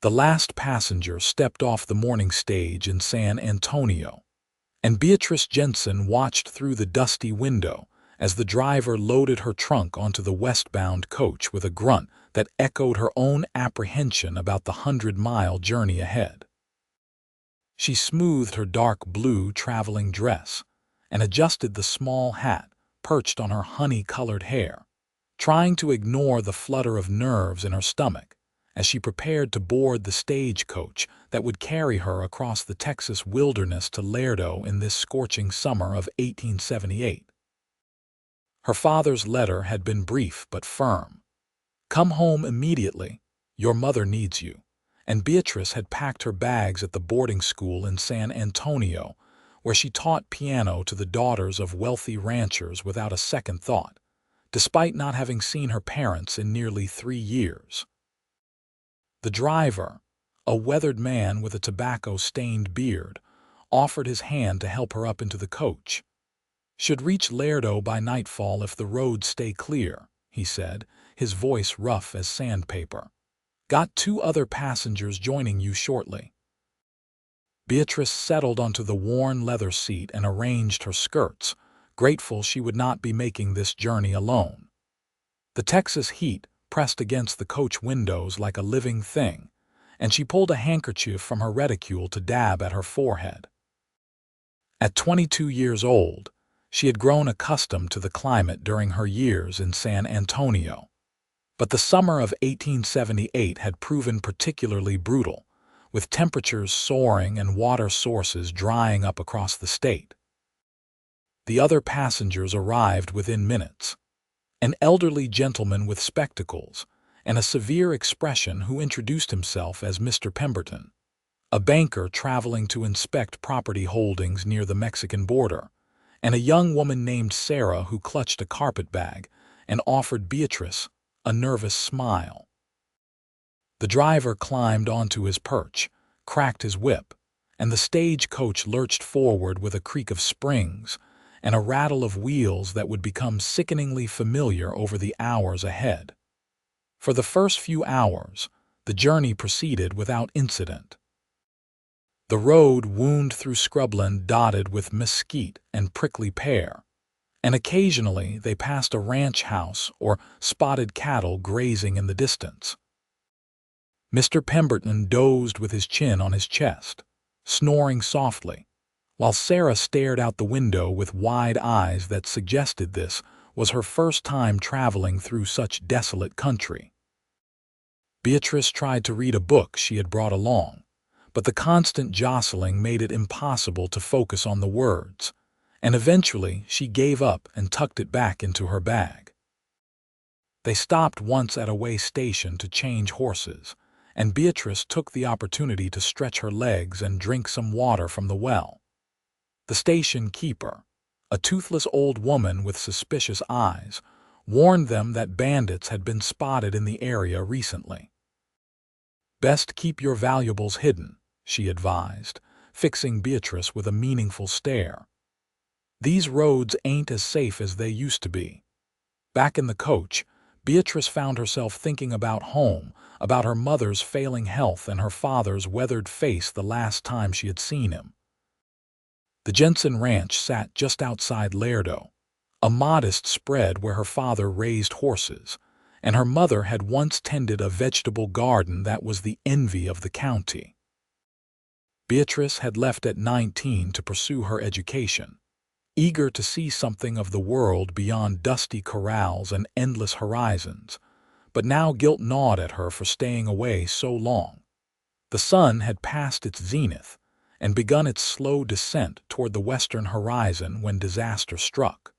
The last passenger stepped off the morning stage in San Antonio, and Beatrice Jensen watched through the dusty window as the driver loaded her trunk onto the westbound coach with a grunt that echoed her own apprehension about the 100-mile journey ahead. She smoothed her dark blue traveling dress and adjusted the small hat perched on her honey-colored hair, trying to ignore the flutter of nerves in her stomach as she prepared to board the stagecoach that would carry her across the Texas wilderness to Laredo in this scorching summer of 1878. Her father's letter had been brief but firm. "Come home immediately. Your mother needs you." And Beatrice had packed her bags at the boarding school in San Antonio, where she taught piano to the daughters of wealthy ranchers without a second thought, despite not having seen her parents in nearly 3 years. The driver, a weathered man with a tobacco-stained beard, offered his hand to help her up into the coach. "Should reach Laredo by nightfall if the roads stay clear," he said, his voice rough as sandpaper. "Got 2 other passengers joining you shortly." Beatrice settled onto the worn leather seat and arranged her skirts, grateful she would not be making this journey alone. The Texas heat pressed against the coach windows like a living thing, and she pulled a handkerchief from her reticule to dab at her forehead. At 22 years old, she had grown accustomed to the climate during her years in San Antonio. But the summer of 1878 had proven particularly brutal, with temperatures soaring and water sources drying up across the state. The other passengers arrived within minutes. An elderly gentleman with spectacles and a severe expression who introduced himself as Mr. Pemberton, a banker traveling to inspect property holdings near the Mexican border, and a young woman named Sarah who clutched a carpet bag and offered Beatrice a nervous smile. The driver climbed onto his perch, cracked his whip, and the stagecoach lurched forward with a creak of springs and a rattle of wheels that would become sickeningly familiar over the hours ahead. For the first few hours, the journey proceeded without incident. The road wound through scrubland dotted with mesquite and prickly pear, and occasionally they passed a ranch house or spotted cattle grazing in the distance. Mr. Pemberton dozed with his chin on his chest, snoring softly, while Sarah stared out the window with wide eyes that suggested this was her first time traveling through such desolate country. Beatrice tried to read a book she had brought along, but the constant jostling made it impossible to focus on the words, and eventually she gave up and tucked it back into her bag. They stopped once at a way station to change horses, and Beatrice took the opportunity to stretch her legs and drink some water from the well. The station keeper, a toothless old woman with suspicious eyes, warned them that bandits had been spotted in the area recently. "Best keep your valuables hidden," she advised, fixing Beatrice with a meaningful stare. "These roads ain't as safe as they used to be." Back in the coach, Beatrice found herself thinking about home, about her mother's failing health and her father's weathered face the last time she had seen him. The Jensen ranch sat just outside Laredo, a modest spread where her father raised horses, and her mother had once tended a vegetable garden that was the envy of the county. Beatrice had left at 19 to pursue her education, eager to see something of the world beyond dusty corrals and endless horizons, but now guilt gnawed at her for staying away so long. The sun had passed its zenith and begun its slow descent toward the western horizon when disaster struck.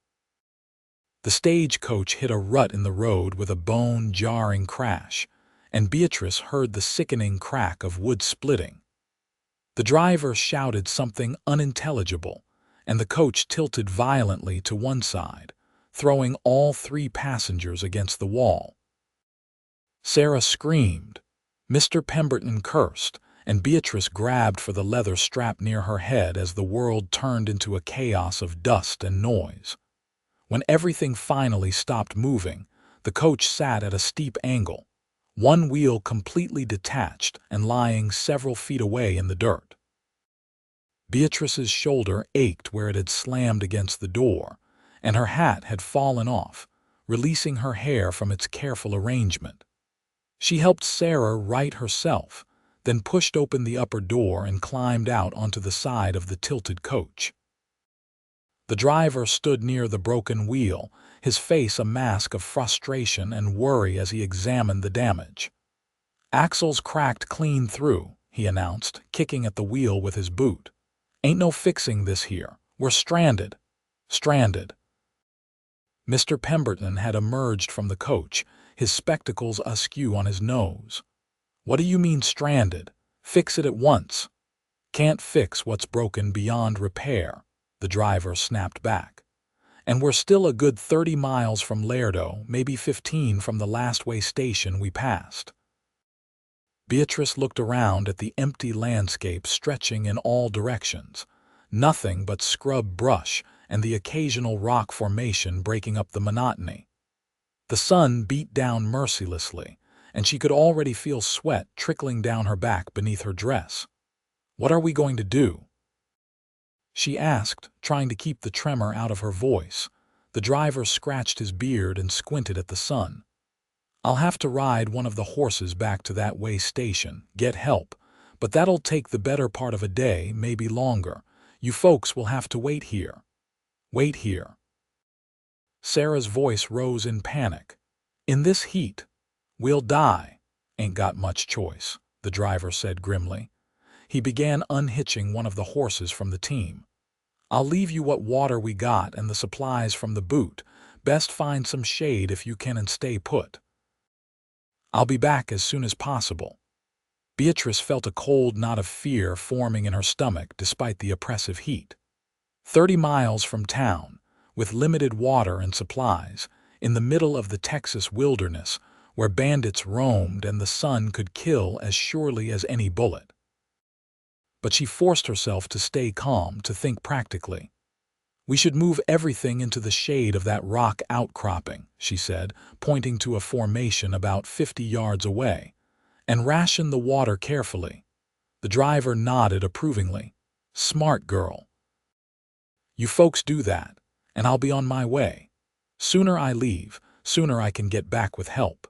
The stagecoach hit a rut in the road with a bone-jarring crash, and Beatrice heard the sickening crack of wood splitting. The driver shouted something unintelligible, and the coach tilted violently to one side, throwing all 3 passengers against the wall. Sarah screamed, Mr. Pemberton cursed, and Beatrice grabbed for the leather strap near her head as the world turned into a chaos of dust and noise. When everything finally stopped moving, the coach sat at a steep angle, one wheel completely detached and lying several feet away in the dirt. Beatrice's shoulder ached where it had slammed against the door, and her hat had fallen off, releasing her hair from its careful arrangement. She helped Sarah right herself, then pushed open the upper door and climbed out onto the side of the tilted coach. The driver stood near the broken wheel, his face a mask of frustration and worry as he examined the damage. "Axles cracked clean through," he announced, kicking at the wheel with his boot. "Ain't no fixing this here. We're stranded. Stranded." Mr. Pemberton had emerged from the coach, his spectacles askew on his nose. "What do you mean stranded? Fix it at once." "Can't fix what's broken beyond repair," the driver snapped back. "And we're still a good 30 miles from Lerdo, maybe 15 from the last way station we passed." Beatrice looked around at the empty landscape stretching in all directions, nothing but scrub brush and the occasional rock formation breaking up the monotony. The sun beat down mercilessly, and she could already feel sweat trickling down her back beneath her dress. "What are we going to do?" she asked, trying to keep the tremor out of her voice. The driver scratched his beard and squinted at the sun. "I'll have to ride one of the horses back to that way station, get help, but that'll take the better part of a day, maybe longer. You folks will have to wait here." "Wait here?" Sarah's voice rose in panic. "In this heat? We'll die." "Ain't got much choice," the driver said grimly. He began unhitching one of the horses from the team. "I'll leave you what water we got and the supplies from the boot. Best find some shade if you can and stay put. I'll be back as soon as possible." Beatrice felt a cold knot of fear forming in her stomach despite the oppressive heat. 30 miles from town, with limited water and supplies, in the middle of the Texas wilderness, where bandits roamed and the sun could kill as surely as any bullet. But she forced herself to stay calm, to think practically. "We should move everything into the shade of that rock outcropping," she said, pointing to a formation about 50 yards away, "and ration the water carefully." The driver nodded approvingly. "Smart girl. You folks do that, and I'll be on my way. Sooner I leave, sooner I can get back with help."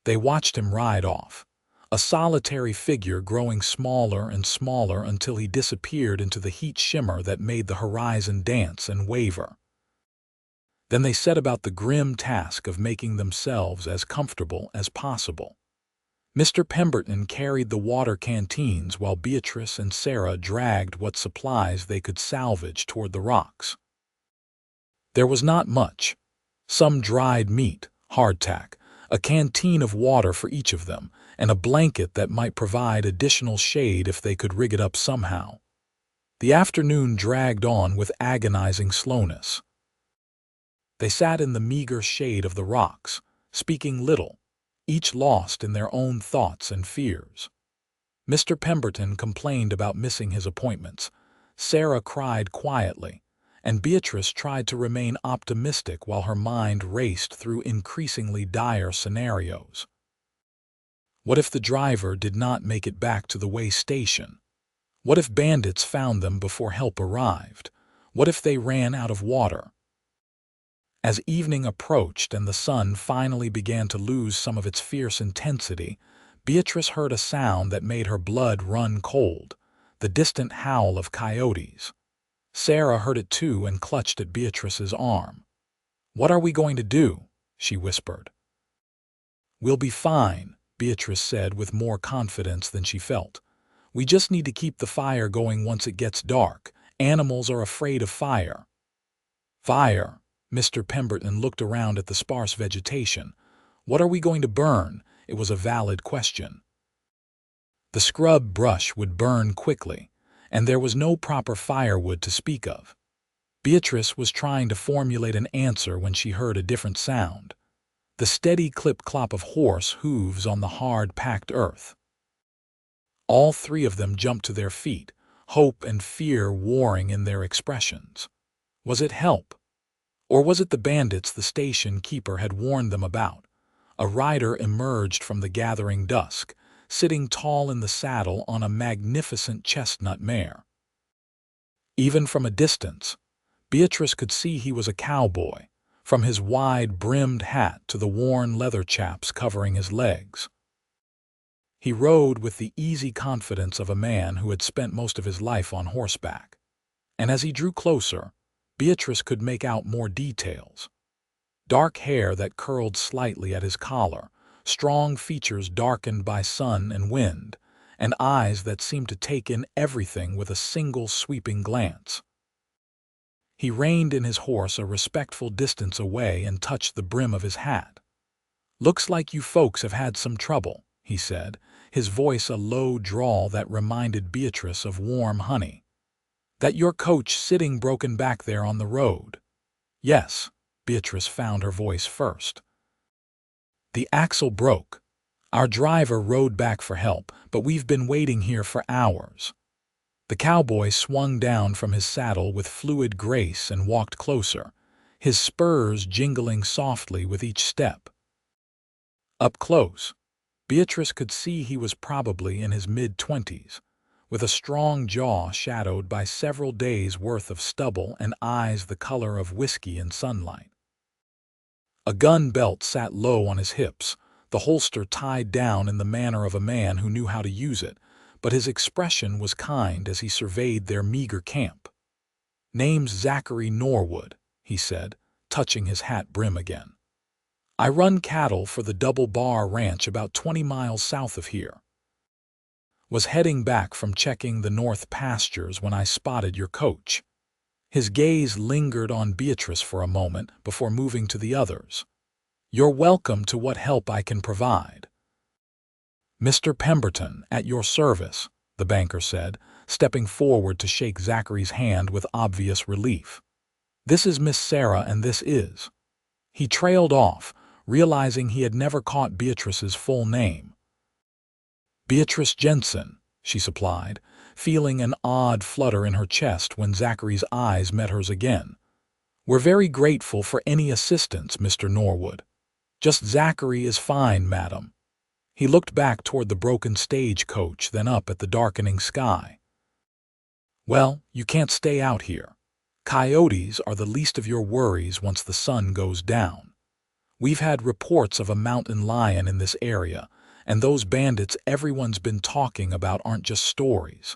They watched him ride off, a solitary figure growing smaller and smaller until he disappeared into the heat shimmer that made the horizon dance and waver. Then they set about the grim task of making themselves as comfortable as possible. Mr. Pemberton carried the water canteens while Beatrice and Sarah dragged what supplies they could salvage toward the rocks. There was not much. Some dried meat, hardtack, a canteen of water for each of them, and a blanket that might provide additional shade if they could rig it up somehow. The afternoon dragged on with agonizing slowness. They sat in the meager shade of the rocks, speaking little, each lost in their own thoughts and fears. Mr. Pemberton complained about missing his appointments. Sarah cried quietly, and Beatrice tried to remain optimistic while her mind raced through increasingly dire scenarios. What if the driver did not make it back to the way station? What if bandits found them before help arrived? What if they ran out of water? As evening approached and the sun finally began to lose some of its fierce intensity, Beatrice heard a sound that made her blood run cold, the distant howl of coyotes. Sarah heard it too and clutched at Beatrice's arm. "What are we going to do?" she whispered. "We'll be fine," Beatrice said with more confidence than she felt. "We just need to keep the fire going once it gets dark. Animals are afraid of fire." "Fire?" Mr. Pemberton looked around at the sparse vegetation. "What are we going to burn?" It was a valid question. The scrub brush would burn quickly, and there was no proper firewood to speak of. Beatrice was trying to formulate an answer when she heard a different sound. The steady clip-clop of horse hooves on the hard, packed earth. All three of them jumped to their feet, hope and fear warring in their expressions. Was it help? Or was it the bandits the station keeper had warned them about? A rider emerged from the gathering dusk, sitting tall in the saddle on a magnificent chestnut mare. Even from a distance, Beatrice could see he was a cowboy, from his wide-brimmed hat to the worn leather chaps covering his legs. He rode with the easy confidence of a man who had spent most of his life on horseback. And as he drew closer, Beatrice could make out more details. Dark hair that curled slightly at his collar, strong features darkened by sun and wind, and eyes that seemed to take in everything with a single sweeping glance. He reined in his horse a respectful distance away and touched the brim of his hat. "Looks like you folks have had some trouble," he said, his voice a low drawl that reminded Beatrice of warm honey. "That your coach sitting broken back there on the road?" "Yes," Beatrice found her voice first. "The axle broke. Our driver rode back for help, but we've been waiting here for hours." The cowboy swung down from his saddle with fluid grace and walked closer, his spurs jingling softly with each step. Up close, Beatrice could see he was probably in his mid-20s, with a strong jaw shadowed by several days' worth of stubble and eyes the color of whiskey in sunlight. A gun belt sat low on his hips, the holster tied down in the manner of a man who knew how to use it, but his expression was kind as he surveyed their meager camp. "Name's Zachary Norwood," he said, touching his hat brim again. "I run cattle for the Double Bar Ranch about 20 miles south of here. Was heading back from checking the north pastures when I spotted your coach." His gaze lingered on Beatrice for a moment before moving to the others. "You're welcome to what help I can provide." "Mr. Pemberton, at your service," the banker said, stepping forward to shake Zachary's hand with obvious relief. "This is Miss Sarah and this is—" He trailed off, realizing he had never caught Beatrice's full name. "Beatrice Jensen," she supplied, feeling an odd flutter in her chest when Zachary's eyes met hers again. "We're very grateful for any assistance, Mr. Norwood." "Just Zachary is fine, madam." He looked back toward the broken stagecoach, then up at the darkening sky. "Well, you can't stay out here. Coyotes are the least of your worries once the sun goes down. We've had reports of a mountain lion in this area, and those bandits everyone's been talking about aren't just stories.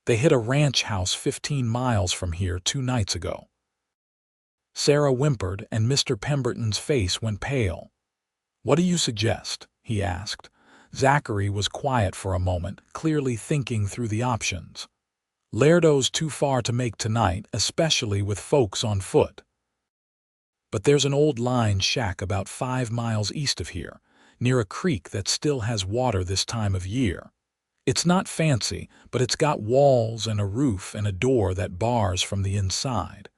They hit a ranch house 15 miles from here 2 nights ago." Sarah whimpered, and Mr. Pemberton's face went pale. "What do you suggest?" he asked. Zachary was quiet for a moment, clearly thinking through the options. "Laredo's too far to make tonight, especially with folks on foot. But there's an old line shack about 5 miles east of here, near a creek that still has water this time of year. It's not fancy, but it's got walls and a roof and a door that bars from the inside.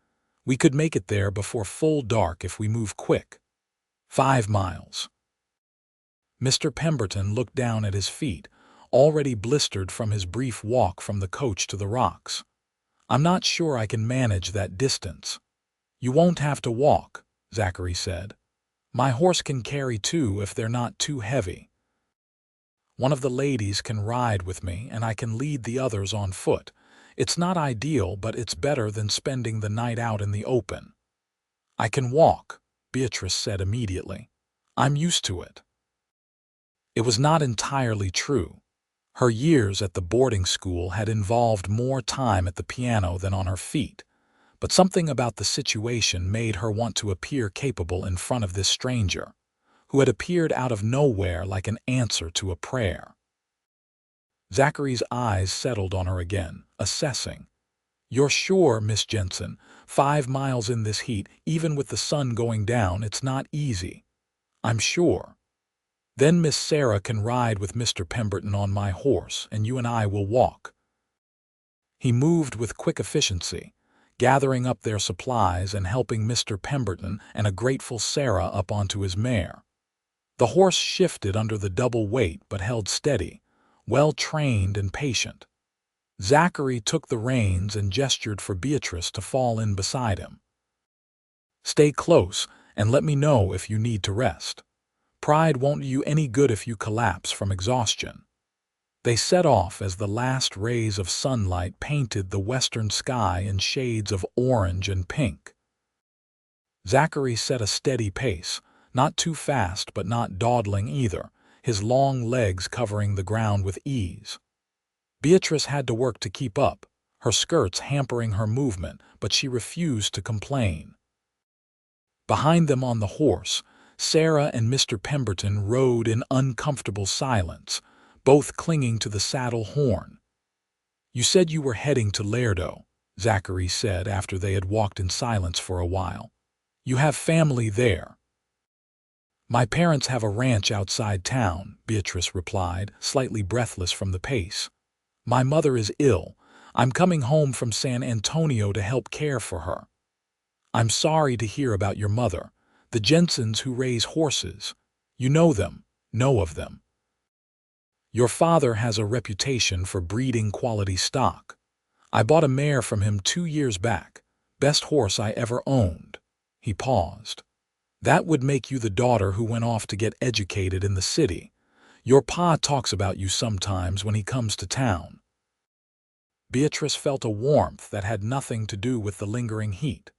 We could make it there before full dark if we move quick. 5 miles. Mr. Pemberton looked down at his feet, already blistered from his brief walk from the coach to the rocks. "I'm not sure I can manage that distance." "You won't have to walk," Zachary said. "My horse can carry 2 if they're not too heavy. One of the ladies can ride with me and I can lead the others on foot. It's not ideal, but it's better than spending the night out in the open." "I can walk," Beatrice said immediately. "I'm used to it." It was not entirely true. Her years at the boarding school had involved more time at the piano than on her feet, but something about the situation made her want to appear capable in front of this stranger, who had appeared out of nowhere like an answer to a prayer. Zachary's eyes settled on her again, assessing. "You're sure, Miss Jensen, 5 miles in this heat, even with the sun going down, it's not easy." "I'm sure." "Then Miss Sarah can ride with Mr. Pemberton on my horse, and you and I will walk." He moved with quick efficiency, gathering up their supplies and helping Mr. Pemberton and a grateful Sarah up onto his mare. The horse shifted under the double weight but held steady, well-trained and patient. Zachary took the reins and gestured for Beatrice to fall in beside him. "Stay close and let me know if you need to rest. Pride won't do you any good if you collapse from exhaustion. They set off as the last rays of sunlight painted the western sky in shades of orange and pink. Zachary set a steady pace, not too fast but not dawdling either, his long legs covering the ground with ease. Beatrice had to work to keep up, her skirts hampering her movement, but she refused to complain. Behind them on the horse, Sarah and Mr. Pemberton rode in uncomfortable silence, both clinging to the saddle horn. "You said you were heading to Lerdo," Zachary said after they had walked in silence for a while. "You have family there." "My parents have a ranch outside town," Beatrice replied, slightly breathless from the pace. "My mother is ill. I'm coming home from San Antonio to help care for her." "I'm sorry to hear about your mother. The Jensens who raise horses. You know them, know of them. Your father has a reputation for breeding quality stock. I bought a mare from him 2 years back, best horse I ever owned." He paused. "That would make you the daughter who went off to get educated in the city. Your pa talks about you sometimes when he comes to town." Beatrice felt a warmth that had nothing to do with the lingering heat.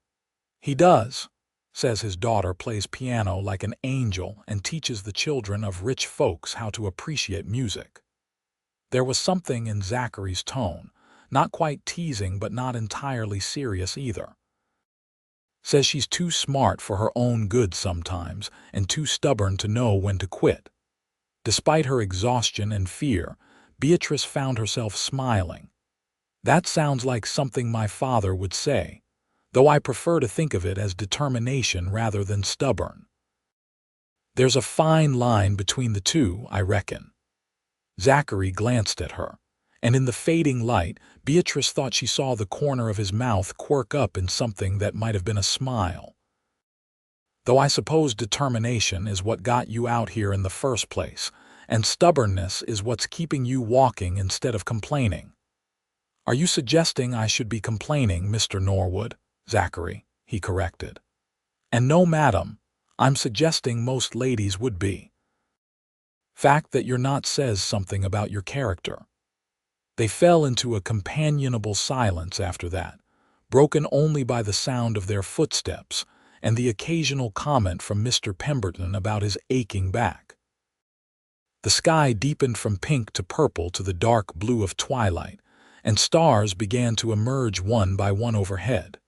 "He does. Says his daughter plays piano like an angel and teaches the children of rich folks how to appreciate music." There was something in Zachary's tone, not quite teasing but not entirely serious either. "Says she's too smart for her own good sometimes and too stubborn to know when to quit." Despite her exhaustion and fear, Beatrice found herself smiling. "That sounds like something my father would say, though I prefer to think of it as determination rather than stubborn. There's a fine line between the two, I reckon." Zachary glanced at her, and in the fading light, Beatrice thought she saw the corner of his mouth quirk up in something that might have been a smile. "Though I suppose determination is what got you out here in the first place, and stubbornness is what's keeping you walking instead of complaining." "Are you suggesting I should be complaining, Mr. Norwood?" "Zachary," he corrected. "And no, madam, I'm suggesting most ladies would be. Fact that you're not says something about your character." They fell into a companionable silence after that, broken only by the sound of their footsteps and the occasional comment from Mr. Pemberton about his aching back. The sky deepened from pink to purple to the dark blue of twilight, and stars began to emerge one by one overhead.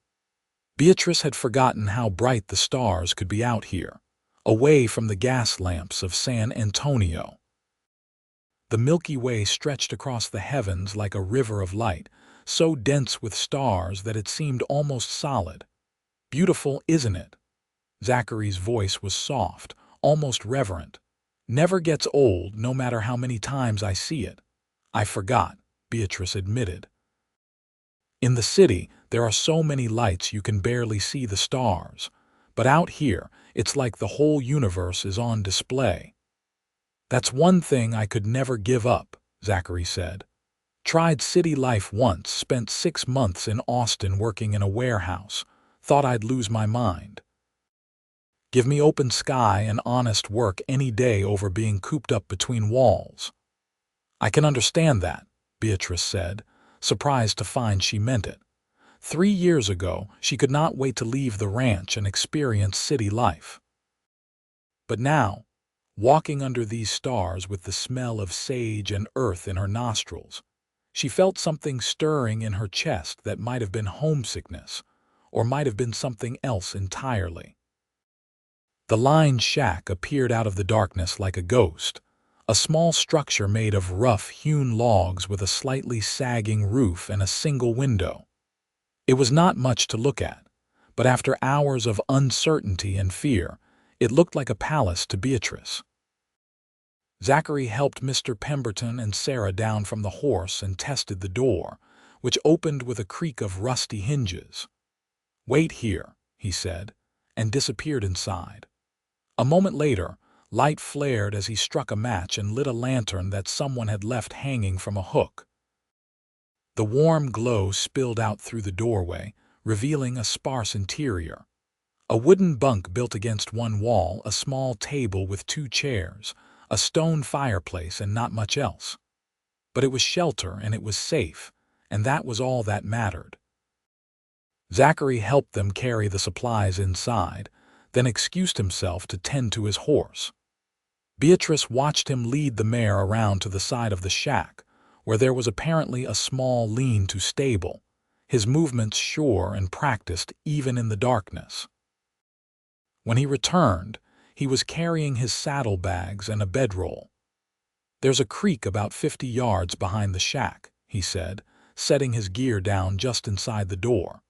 Beatrice had forgotten how bright the stars could be out here, away from the gas lamps of San Antonio. The Milky Way stretched across the heavens like a river of light, so dense with stars that it seemed almost solid. "Beautiful, isn't it?" Zachary's voice was soft, almost reverent. "Never gets old, no matter how many times I see it." "I forgot," Beatrice admitted. "In the city, there are so many lights you can barely see the stars, but out here, it's like the whole universe is on display." "That's one thing I could never give up," Zachary said. "Tried city life once, spent 6 months in Austin working in a warehouse, thought I'd lose my mind. Give me open sky and honest work any day over being cooped up between walls." "I can understand that," Beatrice said, surprised to find she meant it. 3 years ago, she could not wait to leave the ranch and experience city life. But now, walking under these stars with the smell of sage and earth in her nostrils, she felt something stirring in her chest that might have been homesickness, or might have been something else entirely. The lined shack appeared out of the darkness like a ghost, a small structure made of rough-hewn logs with a slightly sagging roof and a single window. It was not much to look at, but after hours of uncertainty and fear, it looked like a palace to Beatrice. Zachary helped Mr. Pemberton and Sarah down from the horse and tested the door, which opened with a creak of rusty hinges. "Wait here," he said, and disappeared inside. A moment later, light flared as he struck a match and lit a lantern that someone had left hanging from a hook. The warm glow spilled out through the doorway, revealing a sparse interior. A wooden bunk built against one wall, a small table with 2 chairs, a stone fireplace, and not much else. But it was shelter and it was safe, and that was all that mattered. Zachary helped them carry the supplies inside, then excused himself to tend to his horse. Beatrice watched him lead the mare around to the side of the shack, where there was apparently a small lean-to stable, his movements sure and practiced even in the darkness. When he returned, he was carrying his saddlebags and a bedroll. "There's a creek about 50 yards behind the shack," he said, setting his gear down just inside the door.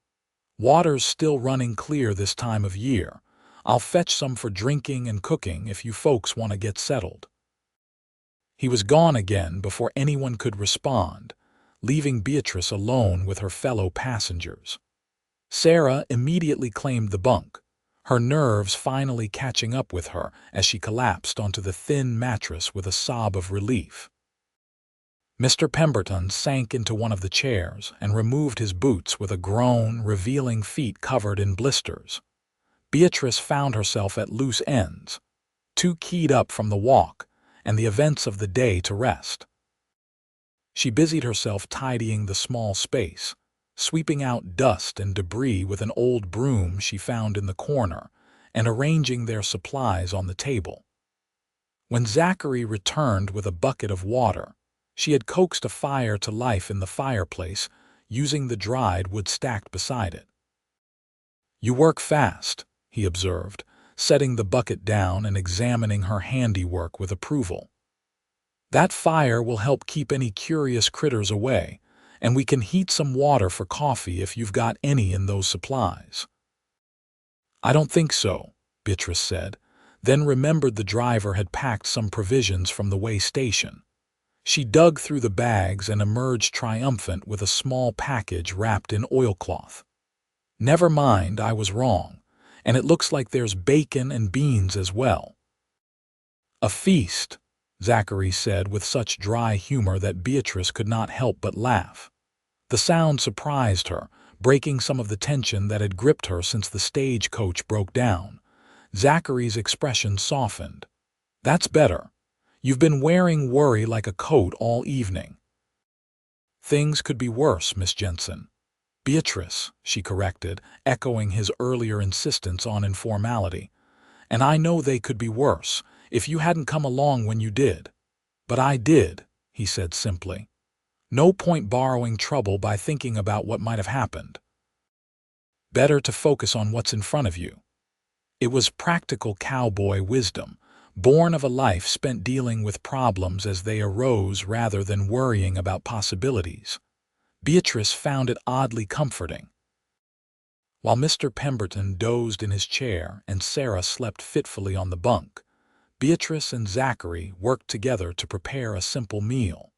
"Water's still running clear this time of year. I'll fetch some for drinking and cooking if you folks want to get settled." He was gone again before anyone could respond, leaving Beatrice alone with her fellow passengers. Sarah immediately claimed the bunk, her nerves finally catching up with her as she collapsed onto the thin mattress with a sob of relief. Mr. Pemberton sank into one of the chairs and removed his boots with a groan, revealing feet covered in blisters. Beatrice found herself at loose ends, too keyed up from the walk and the events of the day to rest. She busied herself tidying the small space, sweeping out dust and debris with an old broom she found in the corner, and arranging their supplies on the table. When Zachary returned with a bucket of water, she had coaxed a fire to life in the fireplace, using the dried wood stacked beside it. "You work fast," he observed, setting the bucket down and examining her handiwork with approval. "That fire will help keep any curious critters away, and we can heat some water for coffee if you've got any in those supplies." "I don't think so," Beatrice said, then remembered the driver had packed some provisions from the way station. She dug through the bags and emerged triumphant with a small package wrapped in oilcloth. "Never mind, I was wrong, and it looks like there's bacon and beans as well." "A feast," Zachary said with such dry humor that Beatrice could not help but laugh. The sound surprised her, breaking some of the tension that had gripped her since the stagecoach broke down. Zachary's expression softened. "That's better. You've been wearing worry like a coat all evening." "Things could be worse, Miss Jensen." "Beatrice," she corrected, echoing his earlier insistence on informality. "And I know they could be worse, if you hadn't come along when you did." "But I did," he said simply. "No point borrowing trouble by thinking about what might have happened. Better to focus on what's in front of you." It was practical cowboy wisdom, born of a life spent dealing with problems as they arose rather than worrying about possibilities. Beatrice found it oddly comforting. While Mr. Pemberton dozed in his chair and Sarah slept fitfully on the bunk, Beatrice and Zachary worked together to prepare a simple meal.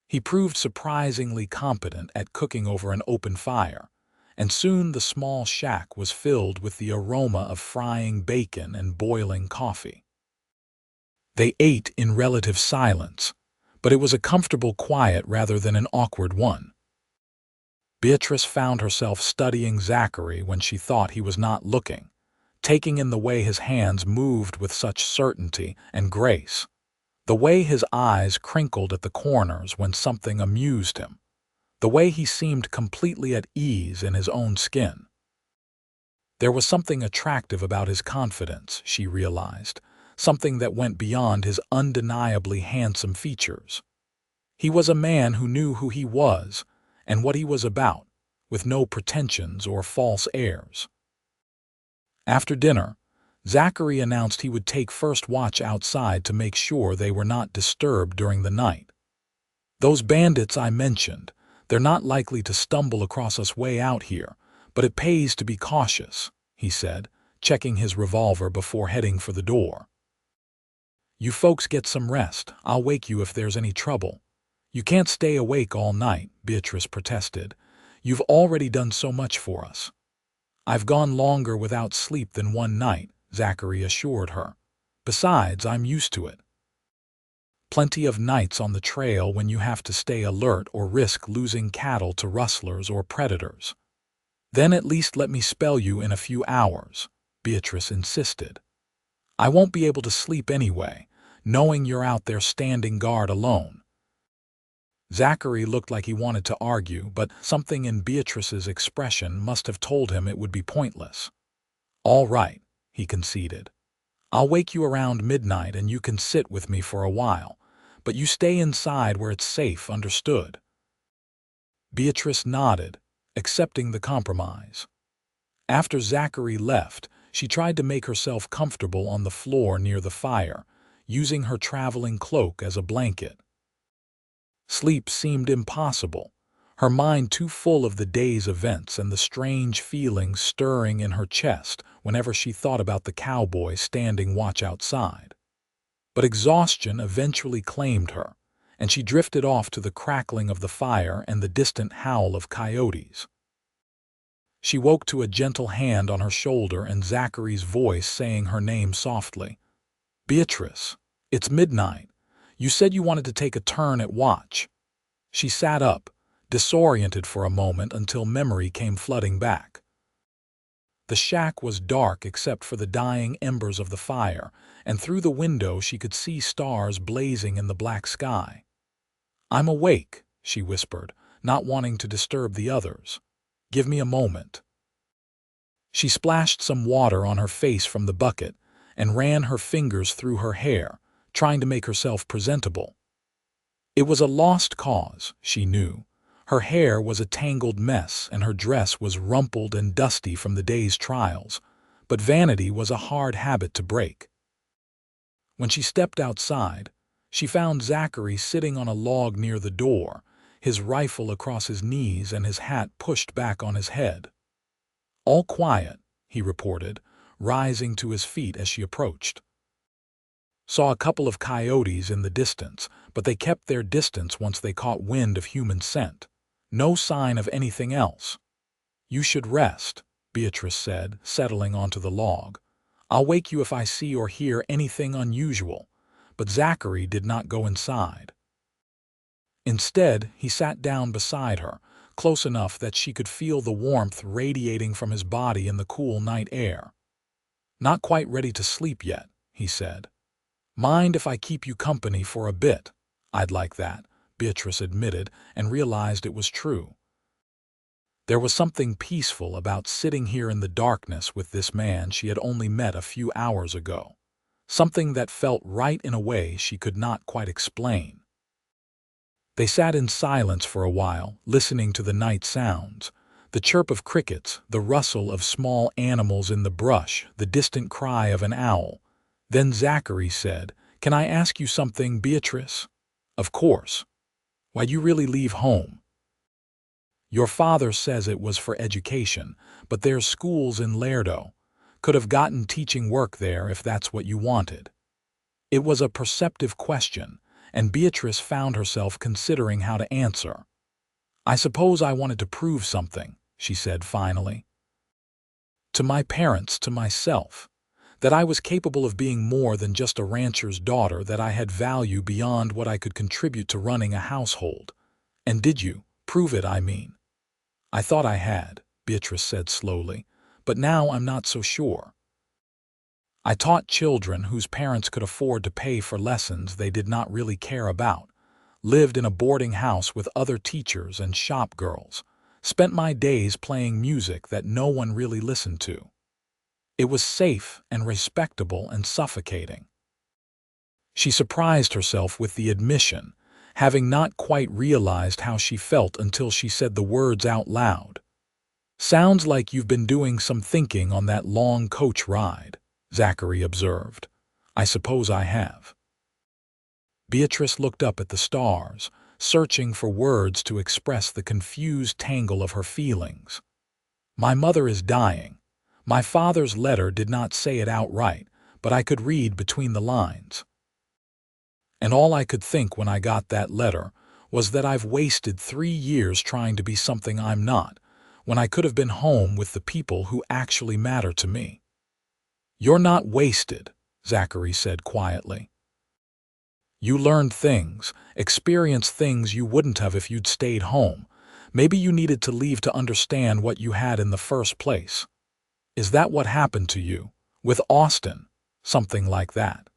He proved surprisingly competent at cooking over an open fire, and soon the small shack was filled with the aroma of frying bacon and boiling coffee. They ate in relative silence, but it was a comfortable quiet rather than an awkward one. Beatrice found herself studying Zachary when she thought he was not looking, taking in the way his hands moved with such certainty and grace, the way his eyes crinkled at the corners when something amused him, the way he seemed completely at ease in his own skin. There was something attractive about his confidence, she realized, something that went beyond his undeniably handsome features. He was a man who knew who he was and what he was about, with no pretensions or false airs. After dinner, Zachary announced he would take first watch outside to make sure they were not disturbed during the night. "Those bandits I mentioned, they're not likely to stumble across us way out here, but it pays to be cautious," he said, checking his revolver before heading for the door. "You folks get some rest. I'll wake you if there's any trouble." "You can't stay awake all night," Beatrice protested. "You've already done so much for us." "I've gone longer without sleep than one night," Zachary assured her. "Besides, I'm used to it. Plenty of nights on the trail when you have to stay alert or risk losing cattle to rustlers or predators. Then at least let me spell you in a few hours." Beatrice insisted. "I won't be able to sleep anyway, knowing you're out there standing guard alone." Zachary looked like he wanted to argue, but something in Beatrice's expression must have told him it would be pointless. "All right," he conceded. "I'll wake you around midnight and you can sit with me for a while, but you stay inside where it's safe, understood?" Beatrice nodded, accepting the compromise. After Zachary left, she tried to make herself comfortable on the floor near the fire, using her traveling cloak as a blanket. Sleep seemed impossible, her mind too full of the day's events and the strange feelings stirring in her chest whenever she thought about the cowboy standing watch outside. But exhaustion eventually claimed her, and she drifted off to the crackling of the fire and the distant howl of coyotes. She woke to a gentle hand on her shoulder and Zachary's voice saying her name softly. "Beatrice, it's midnight. You said you wanted to take a turn at watch." She sat up, disoriented for a moment until memory came flooding back. The shack was dark except for the dying embers of the fire, and through the window she could see stars blazing in the black sky. "I'm awake," she whispered, not wanting to disturb the others. "Give me a moment." She splashed some water on her face from the bucket and ran her fingers through her hair, trying to make herself presentable. It was a lost cause, she knew. Her hair was a tangled mess and her dress was rumpled and dusty from the day's trials, but vanity was a hard habit to break. When she stepped outside, she found Zachary sitting on a log near the door, his rifle across his knees and his hat pushed back on his head. "All quiet," he reported, rising to his feet as she approached. "Saw a couple of coyotes in the distance, but they kept their distance once they caught wind of human scent. No sign of anything else." "You should rest," Beatrice said, settling onto the log. "I'll wake you if I see or hear anything unusual." But Zachary did not go inside. Instead, he sat down beside her, close enough that she could feel the warmth radiating from his body in the cool night air. "Not quite ready to sleep yet," he said. "Mind if I keep you company for a bit?" "I'd like that," Beatrice admitted and realized it was true. There was something peaceful about sitting here in the darkness with this man she had only met a few hours ago. Something that felt right in a way she could not quite explain. They sat in silence for a while, listening to the night sounds. The chirp of crickets, the rustle of small animals in the brush, the distant cry of an owl. Then Zachary said, "Can I ask you something, Beatrice?" "Of course." "Why'd you really leave home?" "Your father says it was for education, but there's schools in Laredo. Could have gotten teaching work there if that's what you wanted." It was a perceptive question, and Beatrice found herself considering how to answer. "I suppose I wanted to prove something," she said finally. "To my parents, to myself. That I was capable of being more than just a rancher's daughter, that I had value beyond what I could contribute to running a household." "And did you prove it, I mean?" "I thought I had," Beatrice said slowly, "but now I'm not so sure. I taught children whose parents could afford to pay for lessons they did not really care about, lived in a boarding house with other teachers and shop girls, spent my days playing music that no one really listened to. It was safe and respectable and suffocating." She surprised herself with the admission, having not quite realized how she felt until she said the words out loud. "Sounds like you've been doing some thinking on that long coach ride," Zachary observed. "I suppose I have." Beatrice looked up at the stars, searching for words to express the confused tangle of her feelings. "My mother is dying. My father's letter did not say it outright, but I could read between the lines. And all I could think when I got that letter was that I've wasted 3 years trying to be something I'm not, when I could have been home with the people who actually matter to me." "You're not wasted," Zachary said quietly. "You learned things, experienced things you wouldn't have if you'd stayed home. Maybe you needed to leave to understand what you had in the first place." Is that what happened to you? With Austin? Something like that.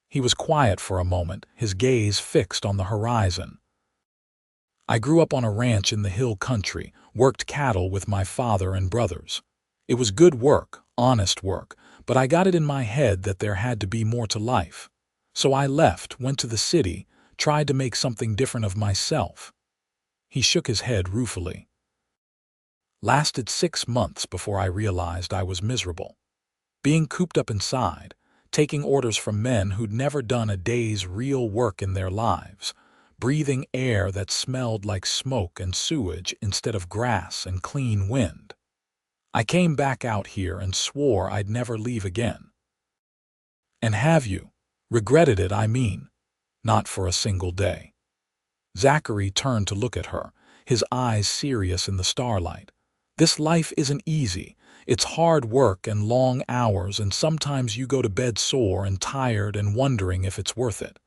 He was quiet for a moment, his gaze fixed on the horizon. I grew up on a ranch in the hill country, worked cattle with my father and brothers. It was good work, honest work, but I got it in my head that there had to be more to life. So I left, went to the city, tried to make something different of myself. He shook his head ruefully. Lasted 6 months before I realized I was miserable. Being cooped up inside, taking orders from men who'd never done a day's real work in their lives, breathing air that smelled like smoke and sewage instead of grass and clean wind. I came back out here and swore I'd never leave again. And have you? Regretted it, I mean. Not for a single day. Zachary turned to look at her, his eyes serious in the starlight. This life isn't easy. It's hard work and long hours, and sometimes you go to bed sore and tired and wondering if it's worth it.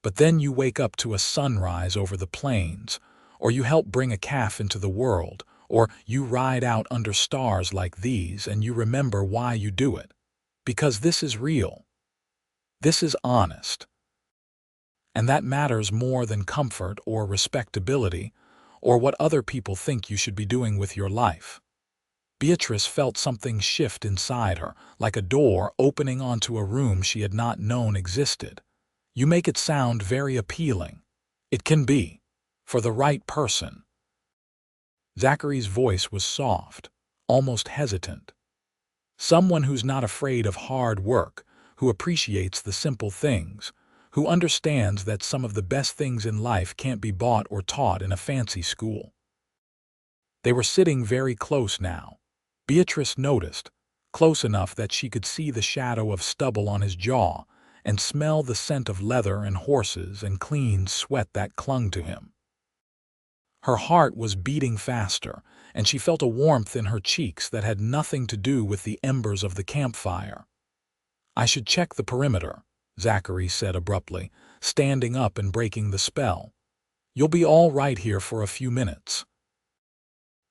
But then you wake up to a sunrise over the plains, or you help bring a calf into the world, or you ride out under stars like these and you remember why you do it. Because this is real. This is honest. And that matters more than comfort or respectability, or what other people think you should be doing with your life. Beatrice felt something shift inside her, like a door opening onto a room she had not known existed. You make it sound very appealing. It can be, for the right person. Zachary's voice was soft, almost hesitant. Someone who's not afraid of hard work, who appreciates the simple things, who understands that some of the best things in life can't be bought or taught in a fancy school. They were sitting very close now. Beatrice noticed, close enough that she could see the shadow of stubble on his jaw and smell the scent of leather and horses and clean sweat that clung to him. Her heart was beating faster, and she felt a warmth in her cheeks that had nothing to do with the embers of the campfire. "I should check the perimeter," Zachary said abruptly, standing up and breaking the spell. "You'll be all right here for a few minutes."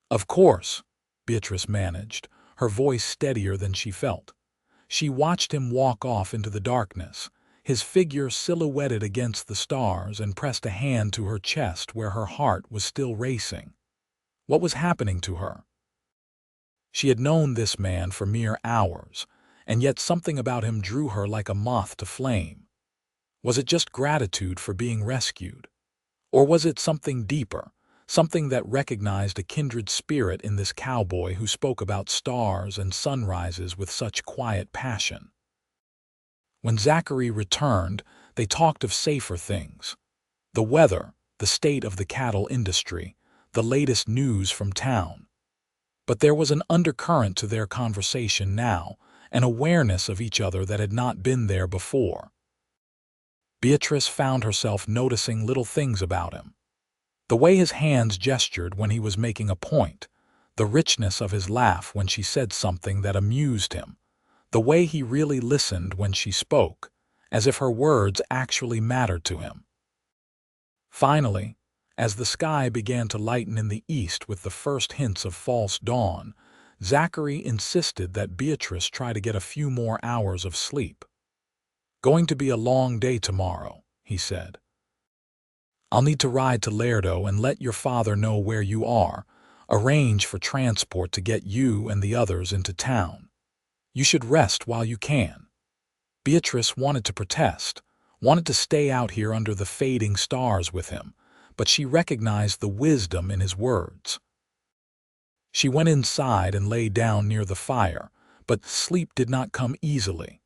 "Of course," Beatrice managed, her voice steadier than she felt. She watched him walk off into the darkness, his figure silhouetted against the stars, and pressed a hand to her chest where her heart was still racing. What was happening to her? She had known this man for mere hours, and yet something about him drew her like a moth to flame. Was it just gratitude for being rescued? Or was it something deeper, something that recognized a kindred spirit in this cowboy who spoke about stars and sunrises with such quiet passion? When Zachary returned, they talked of safer things. The weather, the state of the cattle industry, the latest news from town. But there was an undercurrent to their conversation now, an awareness of each other that had not been there before. Beatrice found herself noticing little things about him. The way his hands gestured when he was making a point, the richness of his laugh when she said something that amused him, the way he really listened when she spoke, as if her words actually mattered to him. Finally, as the sky began to lighten in the east with the first hints of false dawn, Zachary insisted that Beatrice try to get a few more hours of sleep. "Going to be a long day tomorrow," he said. "I'll need to ride to Lerdo and let your father know where you are, arrange for transport to get you and the others into town. You should rest while you can." Beatrice wanted to protest, wanted to stay out here under the fading stars with him, but she recognized the wisdom in his words. She went inside and lay down near the fire, but sleep did not come easily.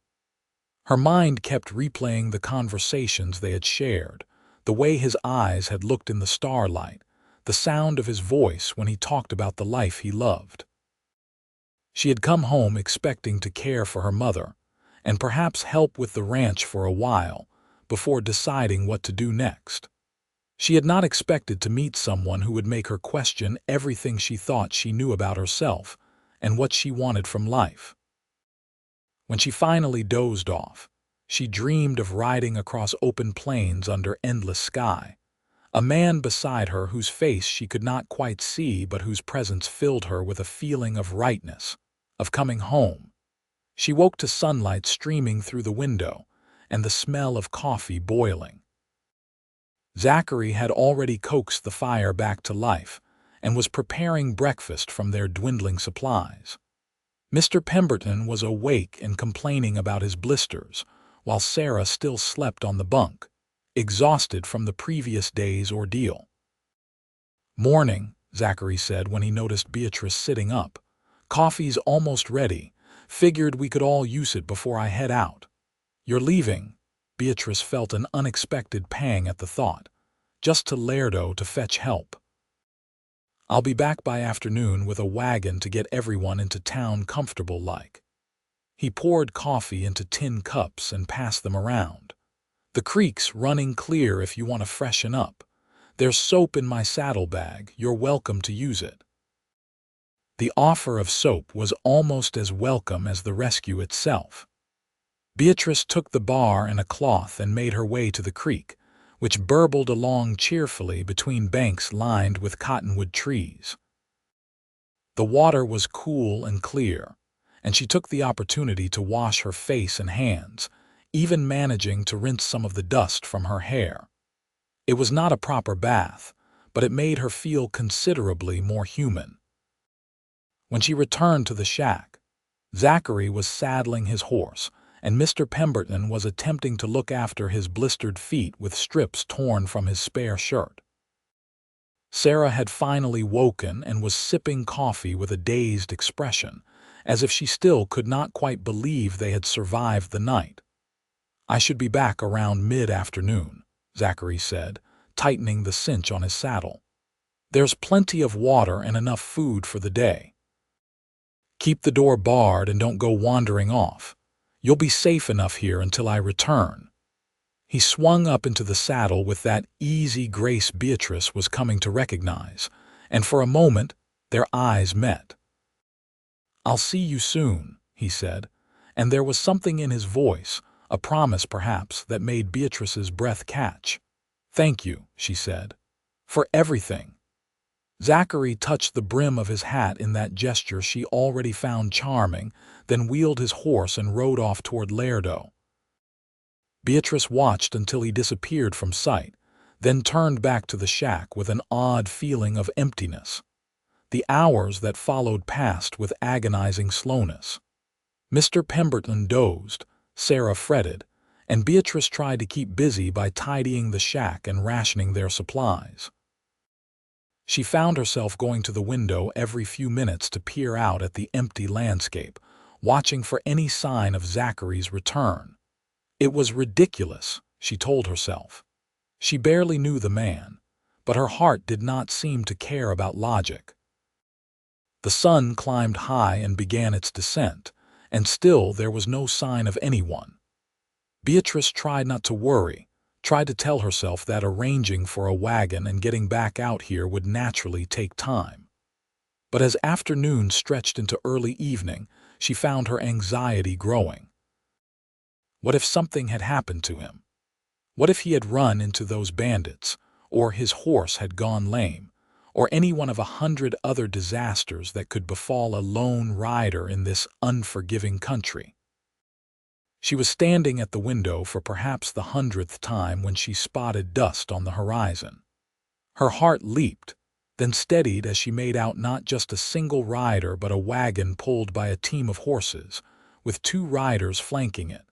Her mind kept replaying the conversations they had shared, the way his eyes had looked in the starlight, the sound of his voice when he talked about the life he loved. She had come home expecting to care for her mother, and perhaps help with the ranch for a while, before deciding what to do next. She had not expected to meet someone who would make her question everything she thought she knew about herself and what she wanted from life. When she finally dozed off, she dreamed of riding across open plains under endless sky, a man beside her whose face she could not quite see but whose presence filled her with a feeling of rightness, of coming home. She woke to sunlight streaming through the window and the smell of coffee boiling. Zachary had already coaxed the fire back to life and was preparing breakfast from their dwindling supplies. Mr. Pemberton was awake and complaining about his blisters, while Sarah still slept on the bunk, exhausted from the previous day's ordeal. "Morning," Zachary said when he noticed Beatrice sitting up. "Coffee's almost ready. Figured we could all use it before I head out." "You're leaving?" Beatrice felt an unexpected pang at the thought. "Just to Lerdo to fetch help." "I'll be back by afternoon with a wagon to get everyone into town comfortable like." He poured coffee into tin cups and passed them around. "The creek's running clear if you want to freshen up. There's soap in my saddlebag. You're welcome to use it." The offer of soap was almost as welcome as the rescue itself. Beatrice took the bar and a cloth and made her way to the creek, which burbled along cheerfully between banks lined with cottonwood trees. The water was cool and clear, and she took the opportunity to wash her face and hands, even managing to rinse some of the dust from her hair. It was not a proper bath, but it made her feel considerably more human. When she returned to the shack, Zachary was saddling his horse, and Mr. Pemberton was attempting to look after his blistered feet with strips torn from his spare shirt. Sarah had finally woken and was sipping coffee with a dazed expression, as if she still could not quite believe they had survived the night. "I should be back around mid-afternoon," Zachary said, tightening the cinch on his saddle. "There's plenty of water and enough food for the day. Keep the door barred and don't go wandering off. You'll be safe enough here until I return." He swung up into the saddle with that easy grace Beatrice was coming to recognize, and for a moment their eyes met. "I'll see you soon," he said, and there was something in his voice, a promise perhaps, that made Beatrice's breath catch. "Thank you," she said, "for everything." Zachary touched the brim of his hat in that gesture she already found charming, then wheeled his horse and rode off toward Lerdo. Beatrice watched until he disappeared from sight, then turned back to the shack with an odd feeling of emptiness. The hours that followed passed with agonizing slowness. Mr. Pemberton dozed, Sarah fretted, and Beatrice tried to keep busy by tidying the shack and rationing their supplies. She found herself going to the window every few minutes to peer out at the empty landscape, watching for any sign of Zachary's return. It was ridiculous, she told herself. She barely knew the man, but her heart did not seem to care about logic. The sun climbed high and began its descent, and still there was no sign of anyone. Beatrice tried not to worry, tried to tell herself that arranging for a wagon and getting back out here would naturally take time. But as afternoon stretched into early evening, she found her anxiety growing. What if something had happened to him? What if he had run into those bandits, or his horse had gone lame, or any one of 100 other disasters that could befall a lone rider in this unforgiving country? She was standing at the window for perhaps the 100th time when she spotted dust on the horizon. Her heart leaped, then steadied as she made out not just a single rider but a wagon pulled by a team of horses, with 2 riders flanking it.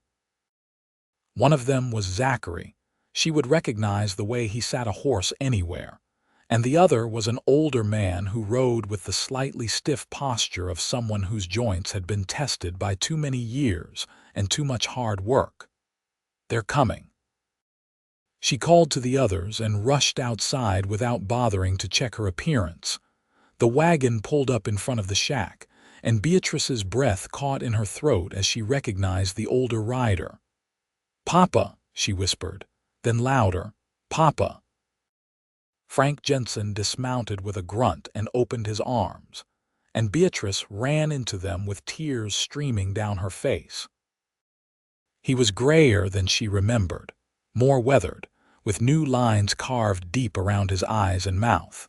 One of them was Zachary. She would recognize the way he sat a horse anywhere. And the other was an older man who rode with the slightly stiff posture of someone whose joints had been tested by too many years and too much hard work. "They're coming." She called to the others and rushed outside without bothering to check her appearance. The wagon pulled up in front of the shack, and Beatrice's breath caught in her throat as she recognized the older rider. "Papa," she whispered, then louder, "Papa." Frank Jensen dismounted with a grunt and opened his arms, and Beatrice ran into them with tears streaming down her face. He was grayer than she remembered, more weathered, with new lines carved deep around his eyes and mouth.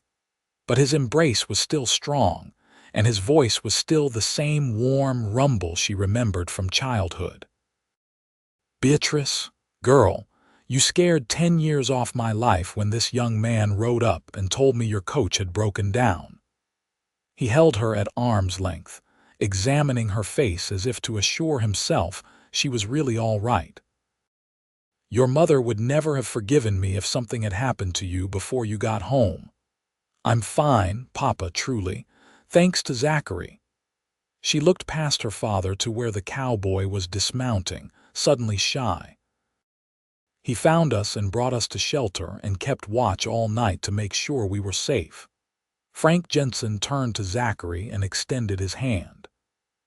But his embrace was still strong, and his voice was still the same warm rumble she remembered from childhood. "Beatrice, girl, you scared 10 years off my life when this young man rode up and told me your coach had broken down." He held her at arm's length, examining her face as if to assure himself she was really all right. "Your mother would never have forgiven me if something had happened to you before you got home." "I'm fine, Papa, truly, thanks to Zachary." She looked past her father to where the cowboy was dismounting, suddenly shy. "He found us and brought us to shelter and kept watch all night to make sure we were safe." Frank Jensen turned to Zachary and extended his hand.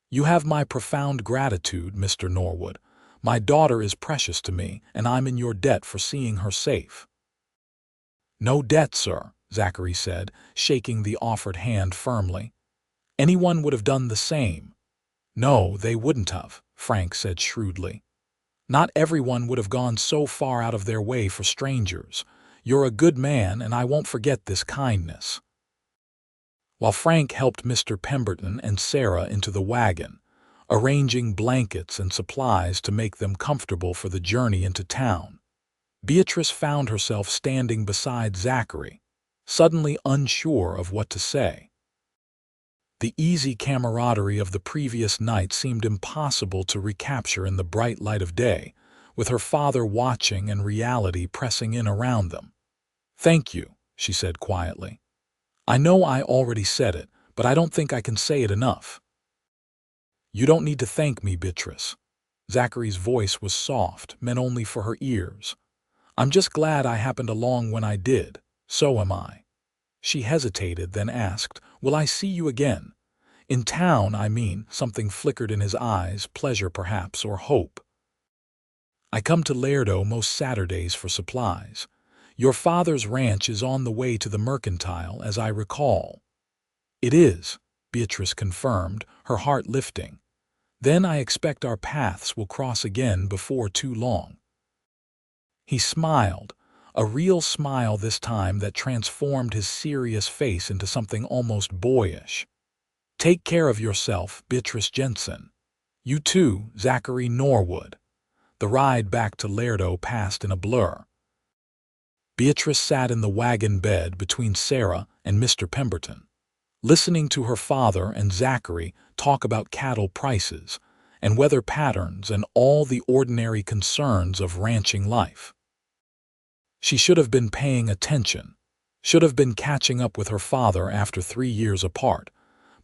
"You have my profound gratitude, Mr. Norwood. My daughter is precious to me, and I'm in your debt for seeing her safe." "No debt, sir," Zachary said, shaking the offered hand firmly. "Anyone would have done the same." "No, they wouldn't have," Frank said shrewdly. "Not everyone would have gone so far out of their way for strangers. You're a good man, and I won't forget this kindness." While Frank helped Mr. Pemberton and Sarah into the wagon, arranging blankets and supplies to make them comfortable for the journey into town, Beatrice found herself standing beside Zachary, suddenly unsure of what to say. The easy camaraderie of the previous night seemed impossible to recapture in the bright light of day, with her father watching and reality pressing in around them. "Thank you," she said quietly. "I know I already said it, but I don't think I can say it enough." "You don't need to thank me, Beatrice." Zachary's voice was soft, meant only for her ears. "I'm just glad I happened along when I did. So am I." She hesitated, then asked, "Will I see you again? In town, I mean." Something flickered in his eyes, pleasure perhaps, or hope. "I come to Laredo most Saturdays for supplies. Your father's ranch is on the way to the Mercantile, as I recall." "It is," Beatrice confirmed, her heart lifting. "Then I expect our paths will cross again before too long." He smiled, a real smile this time that transformed his serious face into something almost boyish. "Take care of yourself, Beatrice Jensen. You too, Zachary Norwood." The ride back to Laredo passed in a blur. Beatrice sat in the wagon bed between Sarah and Mr. Pemberton, listening to her father and Zachary talk about cattle prices and weather patterns and all the ordinary concerns of ranching life. She should have been paying attention, should have been catching up with her father after 3 years apart,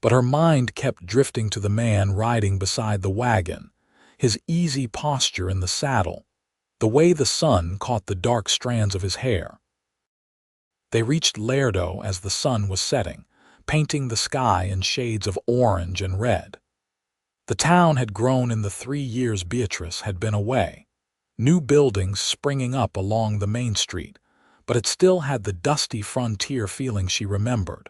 but her mind kept drifting to the man riding beside the wagon, his easy posture in the saddle, the way the sun caught the dark strands of his hair. They reached Laredo as the sun was setting, painting the sky in shades of orange and red. The town had grown in the 3 years Beatrice had been away, new buildings springing up along the main street, but it still had the dusty frontier feeling she remembered.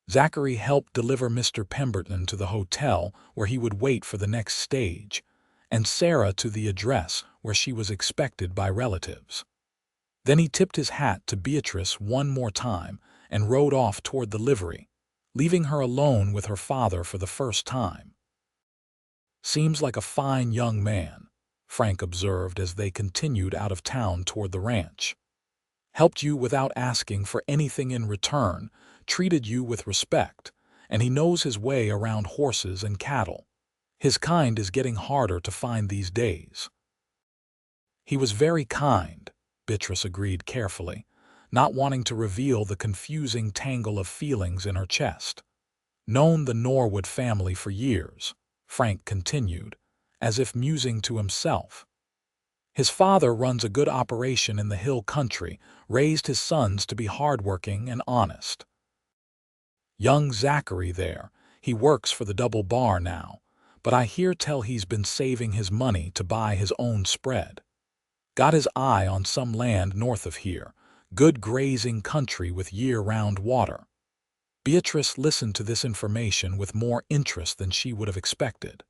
Zachary helped deliver Mr. Pemberton to the hotel where he would wait for the next stage, and Sarah to the address where she was expected by relatives. Then he tipped his hat to Beatrice one more time and rode off toward the livery, leaving her alone with her father for the first time. "Seems like a fine young man," Frank observed as they continued out of town toward the ranch. "Helped you without asking for anything in return, treated you with respect, and he knows his way around horses and cattle. His kind is getting harder to find these days." "He was very kind," Beatrice agreed carefully, not wanting to reveal the confusing tangle of feelings in her chest. "Known the Norwood family for years," Frank continued, as if musing to himself. "His father runs a good operation in the hill country, raised his sons to be hardworking and honest. Young Zachary there, he works for the Double Bar now, but I hear tell he's been saving his money to buy his own spread. Got his eye on some land north of here, good grazing country with year-round water." Beatrice listened to this information with more interest than she would have expected.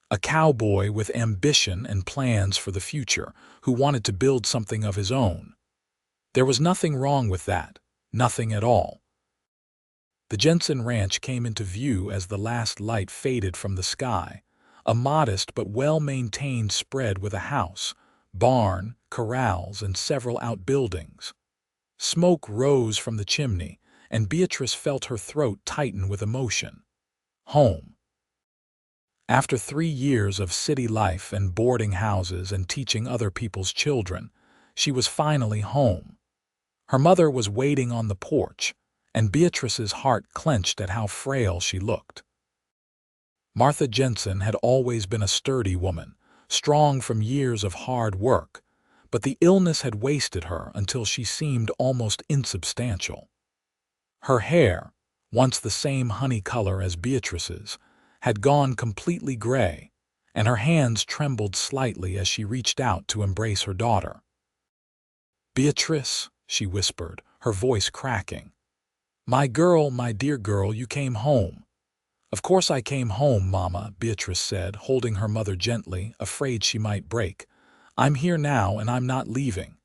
A cowboy with ambition and plans for the future, who wanted to build something of his own. There was nothing wrong with that, nothing at all. The Jensen ranch came into view as the last light faded from the sky, a modest but well-maintained spread with a house, barn, corrals, and several outbuildings. Smoke rose from the chimney, and Beatrice felt her throat tighten with emotion. Home. After 3 years of city life and boarding houses and teaching other people's children, she was finally home. Her mother was waiting on the porch, and Beatrice's heart clenched at how frail she looked. Martha Jensen had always been a sturdy woman, strong from years of hard work, but the illness had wasted her until she seemed almost insubstantial. Her hair, once the same honey color as Beatrice's, had gone completely gray, and her hands trembled slightly as she reached out to embrace her daughter. "Beatrice," she whispered, her voice cracking. "My girl, my dear girl, you came home." "Of course I came home, Mama," Beatrice said, holding her mother gently, afraid she might break. "I'm here now and I'm not leaving."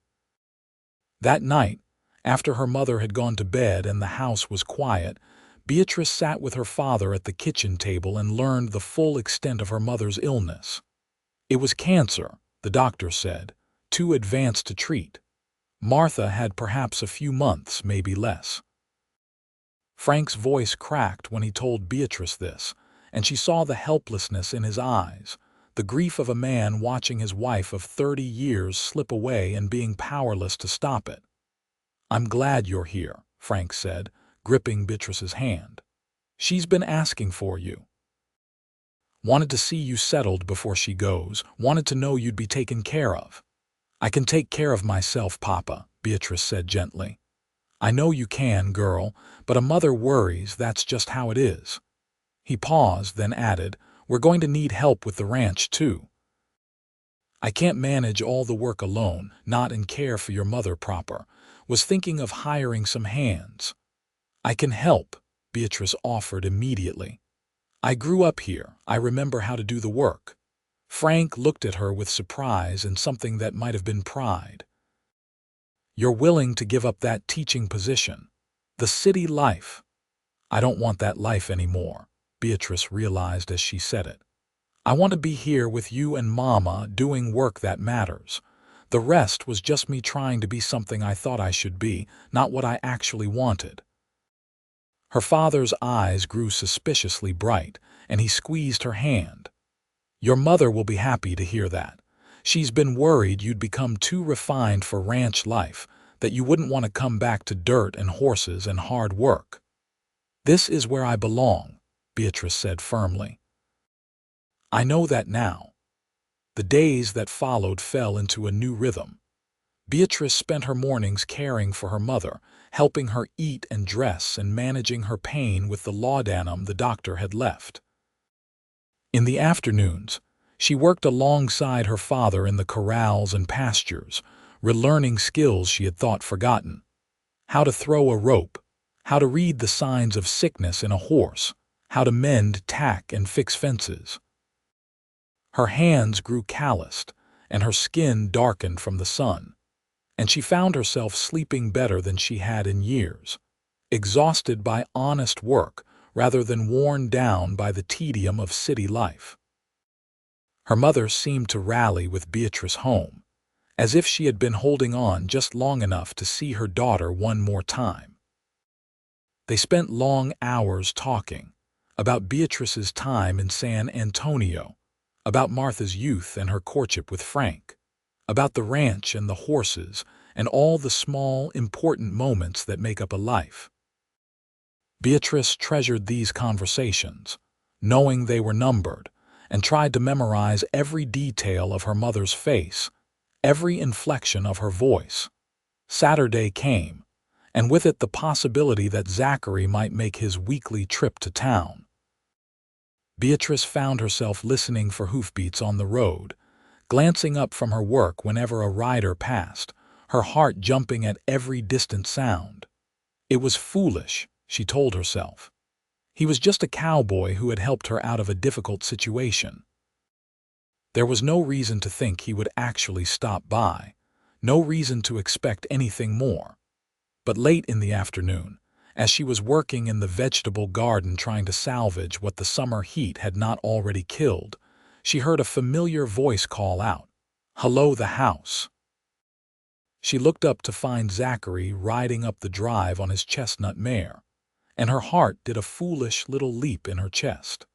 That night, after her mother had gone to bed and the house was quiet, Beatrice sat with her father at the kitchen table and learned the full extent of her mother's illness. It was cancer, the doctor said, too advanced to treat. Martha had perhaps a few months, maybe less. Frank's voice cracked when he told Beatrice this, and she saw the helplessness in his eyes, the grief of a man watching his wife of 30 years slip away and being powerless to stop it. "I'm glad you're here," Frank said, gripping Beatrice's hand. "She's been asking for you. Wanted to see you settled before she goes, wanted to know you'd be taken care of." "I can take care of myself, Papa," Beatrice said gently. "I know you can, girl, but a mother worries, that's just how it is." He paused, then added, "We're going to need help with the ranch, too. I can't manage all the work alone, not and care for your mother proper. Was thinking of hiring some hands." "I can help," Beatrice offered immediately. "I grew up here, I remember how to do the work." Frank looked at her with surprise and something that might have been pride. "You're willing to give up that teaching position? The city life?" "I don't want that life anymore," Beatrice realized as she said it. "I want to be here with you and Mama doing work that matters. The rest was just me trying to be something I thought I should be, not what I actually wanted." Her father's eyes grew suspiciously bright, and he squeezed her hand. "Your mother will be happy to hear that. She's been worried you'd become too refined for ranch life, that you wouldn't want to come back to dirt and horses and hard work." "This is where I belong," Beatrice said firmly. "I know that now." The days that followed fell into a new rhythm. Beatrice spent her mornings caring for her mother, helping her eat and dress and managing her pain with the laudanum the doctor had left. In the afternoons, she worked alongside her father in the corrals and pastures, relearning skills she had thought forgotten. How to throw a rope, how to read the signs of sickness in a horse, how to mend tack and fix fences. Her hands grew calloused, and her skin darkened from the sun, and she found herself sleeping better than she had in years, exhausted by honest work rather than worn down by the tedium of city life. Her mother seemed to rally with Beatrice home, as if she had been holding on just long enough to see her daughter one more time. They spent long hours talking about Beatrice's time in San Antonio, about Martha's youth and her courtship with Frank, about the ranch and the horses and all the small, important moments that make up a life. Beatrice treasured these conversations, knowing they were numbered, and tried to memorize every detail of her mother's face, every inflection of her voice. Saturday came, and with it the possibility that Zachary might make his weekly trip to town. Beatrice found herself listening for hoofbeats on the road, glancing up from her work whenever a rider passed, her heart jumping at every distant sound. It was foolish, she told herself. He was just a cowboy who had helped her out of a difficult situation. There was no reason to think he would actually stop by, no reason to expect anything more. But late in the afternoon, As she was working in the vegetable garden trying to salvage what the summer heat had not already killed, she heard a familiar voice call out, "Hello, the house." She looked up to find Zachary riding up the drive on his chestnut mare, and her heart did a foolish little leap in her chest.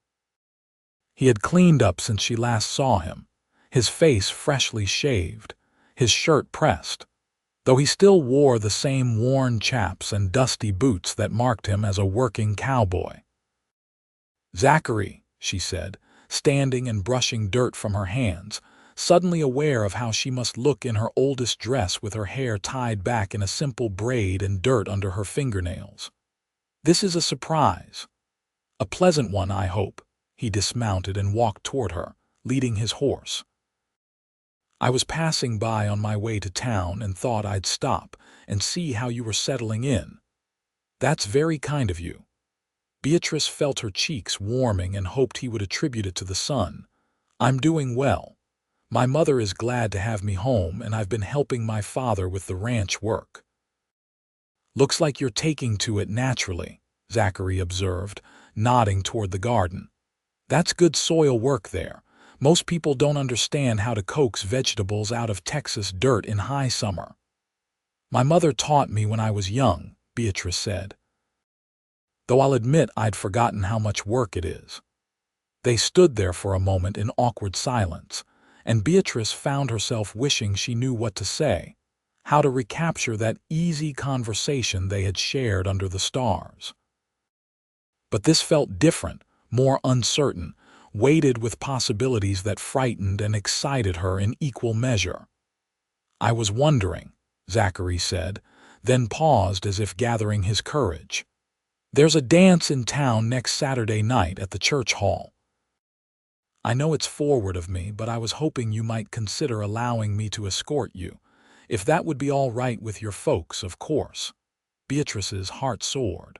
He had cleaned up since she last saw him, his face freshly shaved, his shirt pressed, though he still wore the same worn chaps and dusty boots that marked him as a working cowboy. "Zachary," she said, standing and brushing dirt from her hands, suddenly aware of how she must look in her oldest dress with her hair tied back in a simple braid and dirt under her fingernails. "This is a surprise. A pleasant one, I hope." He dismounted and walked toward her, leading his horse. "I was passing by on my way to town and thought I'd stop and see how you were settling in." "That's very kind of you." Beatrice felt her cheeks warming and hoped he would attribute it to the sun. "I'm doing well. My mother is glad to have me home, and I've been helping my father with the ranch work." "Looks like you're taking to it naturally," Zachary observed, nodding toward the garden. "That's good soil work there. Most people don't understand how to coax vegetables out of Texas dirt in high summer." "My mother taught me when I was young," Beatrice said, "though I'll admit I'd forgotten how much work it is." They stood there for a moment in awkward silence, and Beatrice found herself wishing she knew what to say, how to recapture that easy conversation they had shared under the stars. But this felt different, more uncertain, weighted with possibilities that frightened and excited her in equal measure. "I was wondering," Zachary said, then paused as if gathering his courage. "There's a dance in town next Saturday night at the church hall. I know it's forward of me, but I was hoping you might consider allowing me to escort you, if that would be all right with your folks, of course." Beatrice's heart soared.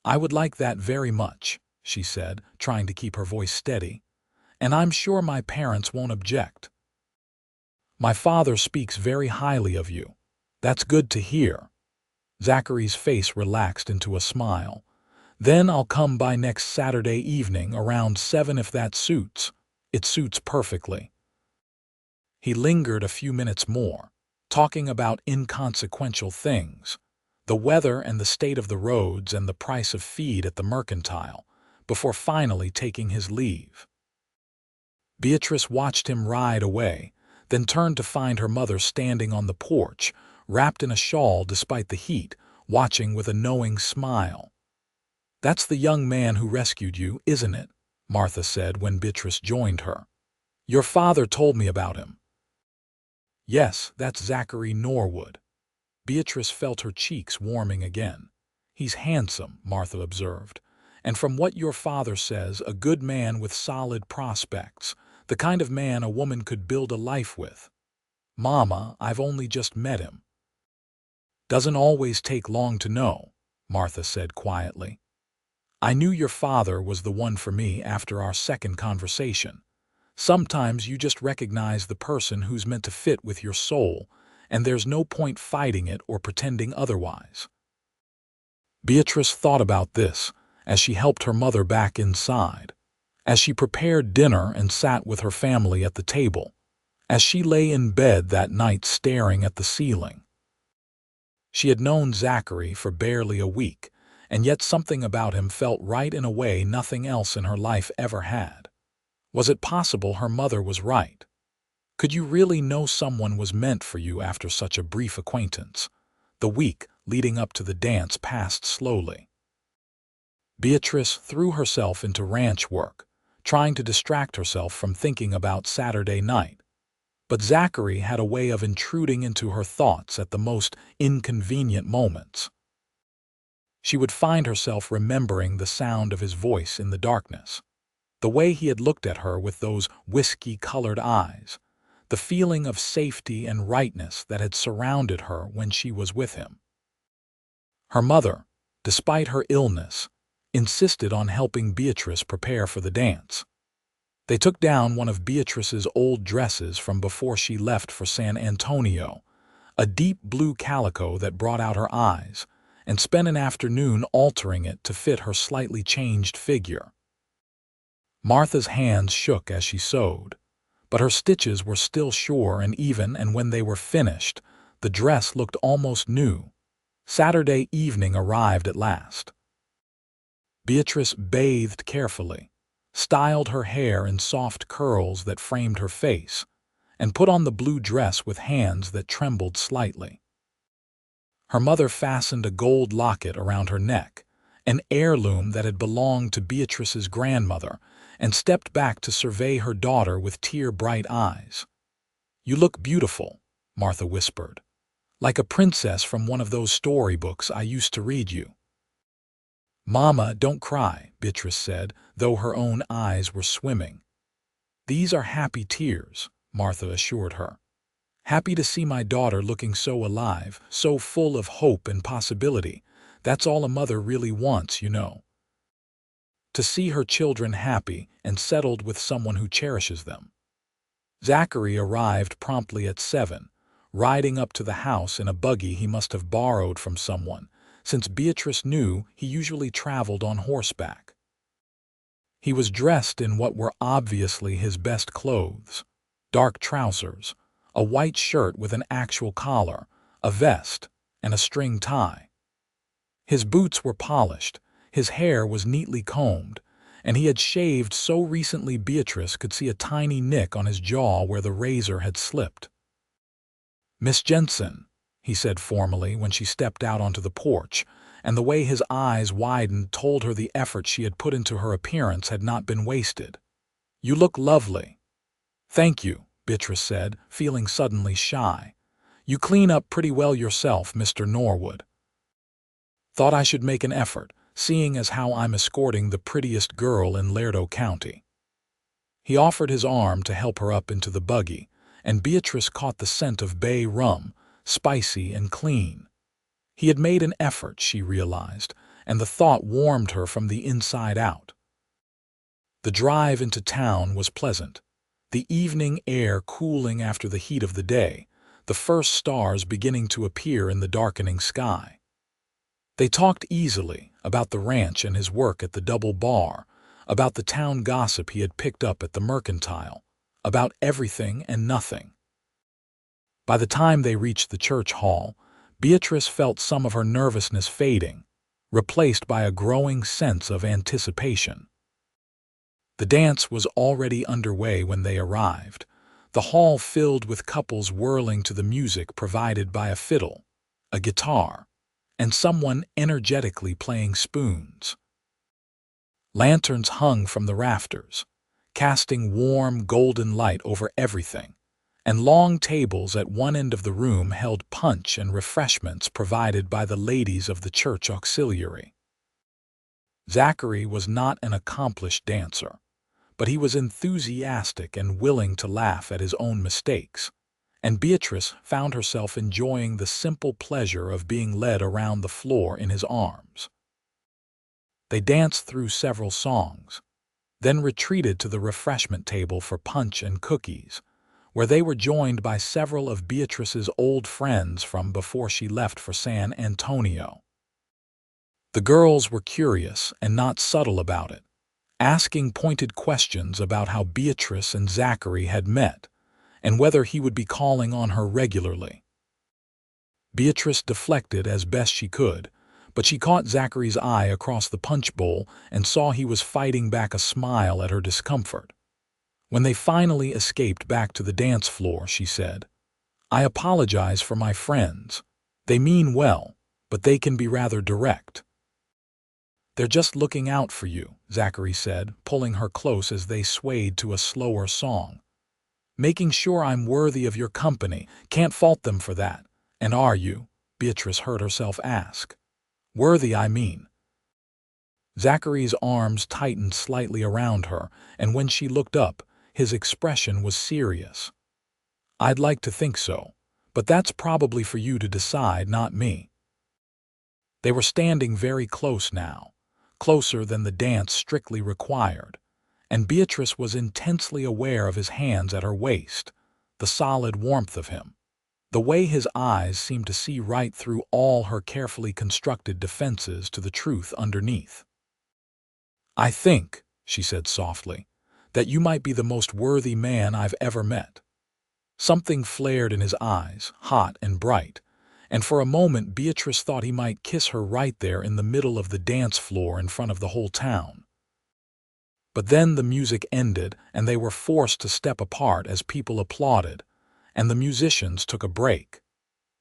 "I would like that very much," she said, trying to keep her voice steady, "and I'm sure my parents won't object. My father speaks very highly of you." "That's good to hear." Zachary's face relaxed into a smile. "Then I'll come by next Saturday evening around 7 if that suits." "It suits perfectly." He lingered a few minutes more, talking about inconsequential things, the weather and the state of the roads and the price of feed at the mercantile, before finally taking his leave. Beatrice watched him ride away, then turned to find her mother standing on the porch, wrapped in a shawl despite the heat, watching with a knowing smile. "That's the young man who rescued you, isn't it?" Martha said when Beatrice joined her. "Your father told me about him." "Yes, that's Zachary Norwood." Beatrice felt her cheeks warming again. "He's handsome," Martha observed, "and from what your father says, a good man with solid prospects, the kind of man a woman could build a life with." "Mama, I've only just met him." "Doesn't always take long to know," Martha said quietly. "I knew your father was the one for me after our second conversation. Sometimes you just recognize the person who's meant to fit with your soul, and there's no point fighting it or pretending otherwise." Beatrice thought about this as she helped her mother back inside, as she prepared dinner and sat with her family at the table, as she lay in bed that night staring at the ceiling. She had known Zachary for barely a week, and yet something about him felt right in a way nothing else in her life ever had. Was it possible her mother was right? Could you really know someone was meant for you after such a brief acquaintance? The week leading up to the dance passed slowly. Beatrice threw herself into ranch work, trying to distract herself from thinking about Saturday night. But Zachary had a way of intruding into her thoughts at the most inconvenient moments. She would find herself remembering the sound of his voice in the darkness, the way he had looked at her with those whiskey-colored eyes, the feeling of safety and rightness that had surrounded her when she was with him. Her mother, despite her illness, insisted on helping Beatrice prepare for the dance. They took down one of Beatrice's old dresses from before she left for San Antonio, a deep blue calico that brought out her eyes, and spent an afternoon altering it to fit her slightly changed figure. Martha's hands shook as she sewed, but her stitches were still sure and even, and when they were finished, the dress looked almost new. Saturday evening arrived at last. Beatrice bathed carefully, styled her hair in soft curls that framed her face, and put on the blue dress with hands that trembled slightly. Her mother fastened a gold locket around her neck, an heirloom that had belonged to Beatrice's grandmother, and stepped back to survey her daughter with tear-bright eyes. "You look beautiful," Martha whispered, "like a princess from one of those storybooks I used to read you." "Mama, don't cry," Beatrice said, though her own eyes were swimming. "These are happy tears," Martha assured her. "Happy to see my daughter looking so alive, so full of hope and possibility. That's all a mother really wants, you know. To see her children happy and settled with someone who cherishes them." Zachary arrived promptly at 7, riding up to the house in a buggy he must have borrowed from someone, since Beatrice knew he usually traveled on horseback. He was dressed in what were obviously his best clothes: dark trousers, a white shirt with an actual collar, a vest, and a string tie. His boots were polished, his hair was neatly combed, and he had shaved so recently Beatrice could see a tiny nick on his jaw where the razor had slipped. "Miss Jensen," he said formally when she stepped out onto the porch, and the way his eyes widened told her the effort she had put into her appearance had not been wasted. "You look lovely." "Thank you," Beatrice said, feeling suddenly shy. "You clean up pretty well yourself, Mr. Norwood." "Thought I should make an effort, seeing as how I'm escorting the prettiest girl in Lerdo County." He offered his arm to help her up into the buggy, and Beatrice caught the scent of bay rum, spicy and clean. He had made an effort, she realized, and the thought warmed her from the inside out. The drive into town was pleasant, the evening air cooling after the heat of the day, the first stars beginning to appear in the darkening sky. They talked easily about the ranch and his work at the Double Bar, about the town gossip he had picked up at the Mercantile, about everything and nothing. By the time they reached the church hall, Beatrice felt some of her nervousness fading, replaced by a growing sense of anticipation. The dance was already underway when they arrived, the hall filled with couples whirling to the music provided by a fiddle, a guitar, and someone energetically playing spoons. Lanterns hung from the rafters, casting warm, golden light over everything, and long tables at one end of the room held punch and refreshments provided by the ladies of the church auxiliary. Zachary was not an accomplished dancer, but he was enthusiastic and willing to laugh at his own mistakes, and Beatrice found herself enjoying the simple pleasure of being led around the floor in his arms. They danced through several songs, then retreated to the refreshment table for punch and cookies, where they were joined by several of Beatrice's old friends from before she left for San Antonio. The girls were curious and not subtle about it, asking pointed questions about how Beatrice and Zachary had met, and whether he would be calling on her regularly. Beatrice deflected as best she could, but she caught Zachary's eye across the punch bowl and saw he was fighting back a smile at her discomfort. When they finally escaped back to the dance floor, she said, "I apologize for my friends. They mean well, but they can be rather direct." "They're just looking out for you," Zachary said, pulling her close as they swayed to a slower song. "Making sure I'm worthy of your company. Can't fault them for that. And are you?" Beatrice heard herself ask. "Worthy, I mean." Zachary's arms tightened slightly around her, and when she looked up, his expression was serious. "I'd like to think so, but that's probably for you to decide, not me." They were standing very close now, closer than the dance strictly required, and Beatrice was intensely aware of his hands at her waist, the solid warmth of him. The way his eyes seemed to see right through all her carefully constructed defenses to the truth underneath. "I think," she said softly, "that you might be the most worthy man I've ever met." Something flared in his eyes, hot and bright, and for a moment Beatrice thought he might kiss her right there in the middle of the dance floor in front of the whole town. But then the music ended, and they were forced to step apart as people applauded, and the musicians took a break.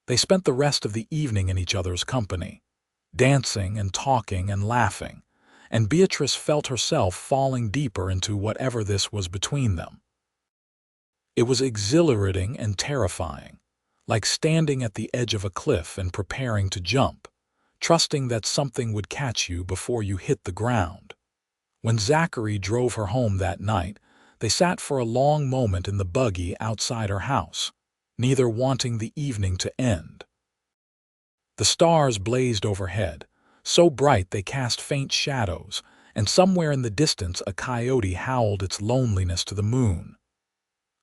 They spent the rest of the evening in each other's company, dancing and talking and laughing, and Beatrice felt herself falling deeper into whatever this was between them. It was exhilarating and terrifying, like standing at the edge of a cliff and preparing to jump, trusting that something would catch you before you hit the ground. When Zachary drove her home that night, they sat for a long moment in the buggy outside her house, neither wanting the evening to end. The stars blazed overhead, so bright they cast faint shadows, and somewhere in the distance a coyote howled its loneliness to the moon.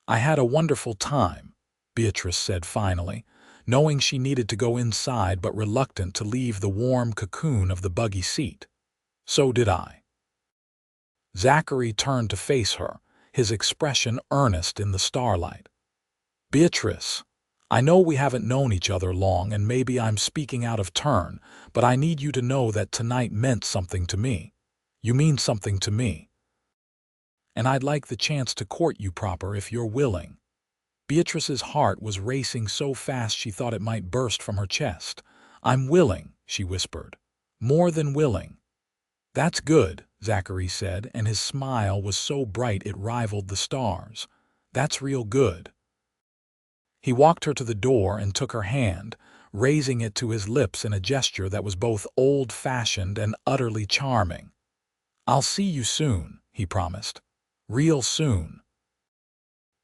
"I had a wonderful time," Beatrice said finally, knowing she needed to go inside but reluctant to leave the warm cocoon of the buggy seat. "So did I." Zachary turned to face her, his expression earnest in the starlight. "Beatrice, I know we haven't known each other long and maybe I'm speaking out of turn, but I need you to know that tonight meant something to me. You mean something to me. And I'd like the chance to court you proper if you're willing." Beatrice's heart was racing so fast she thought it might burst from her chest. "I'm willing," she whispered. "More than willing." "That's good," Zachary said, and his smile was so bright it rivaled the stars. "That's real good." He walked her to the door and took her hand, raising it to his lips in a gesture that was both old-fashioned and utterly charming. "I'll see you soon," he promised. "Real soon."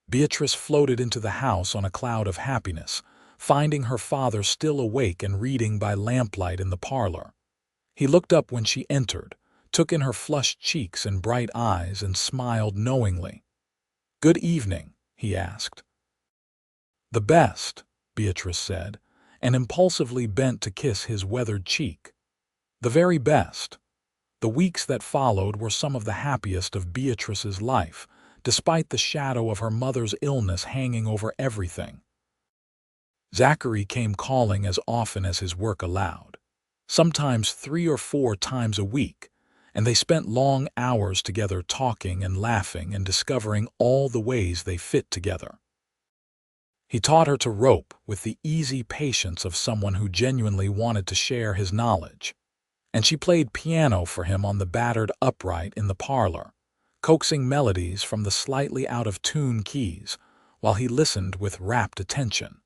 Beatrice floated into the house on a cloud of happiness, finding her father still awake and reading by lamplight in the parlor. He looked up when she entered, took in her flushed cheeks and bright eyes, and smiled knowingly. "Good evening," he asked. "The best," Beatrice said, and impulsively bent to kiss his weathered cheek. "The very best." The weeks that followed were some of the happiest of Beatrice's life, despite the shadow of her mother's illness hanging over everything. Zachary came calling as often as his work allowed, sometimes 3 or 4 times a week, and they spent long hours together talking and laughing and discovering all the ways they fit together. He taught her to rope with the easy patience of someone who genuinely wanted to share his knowledge, and she played piano for him on the battered upright in the parlor, coaxing melodies from the slightly out-of-tune keys while he listened with rapt attention.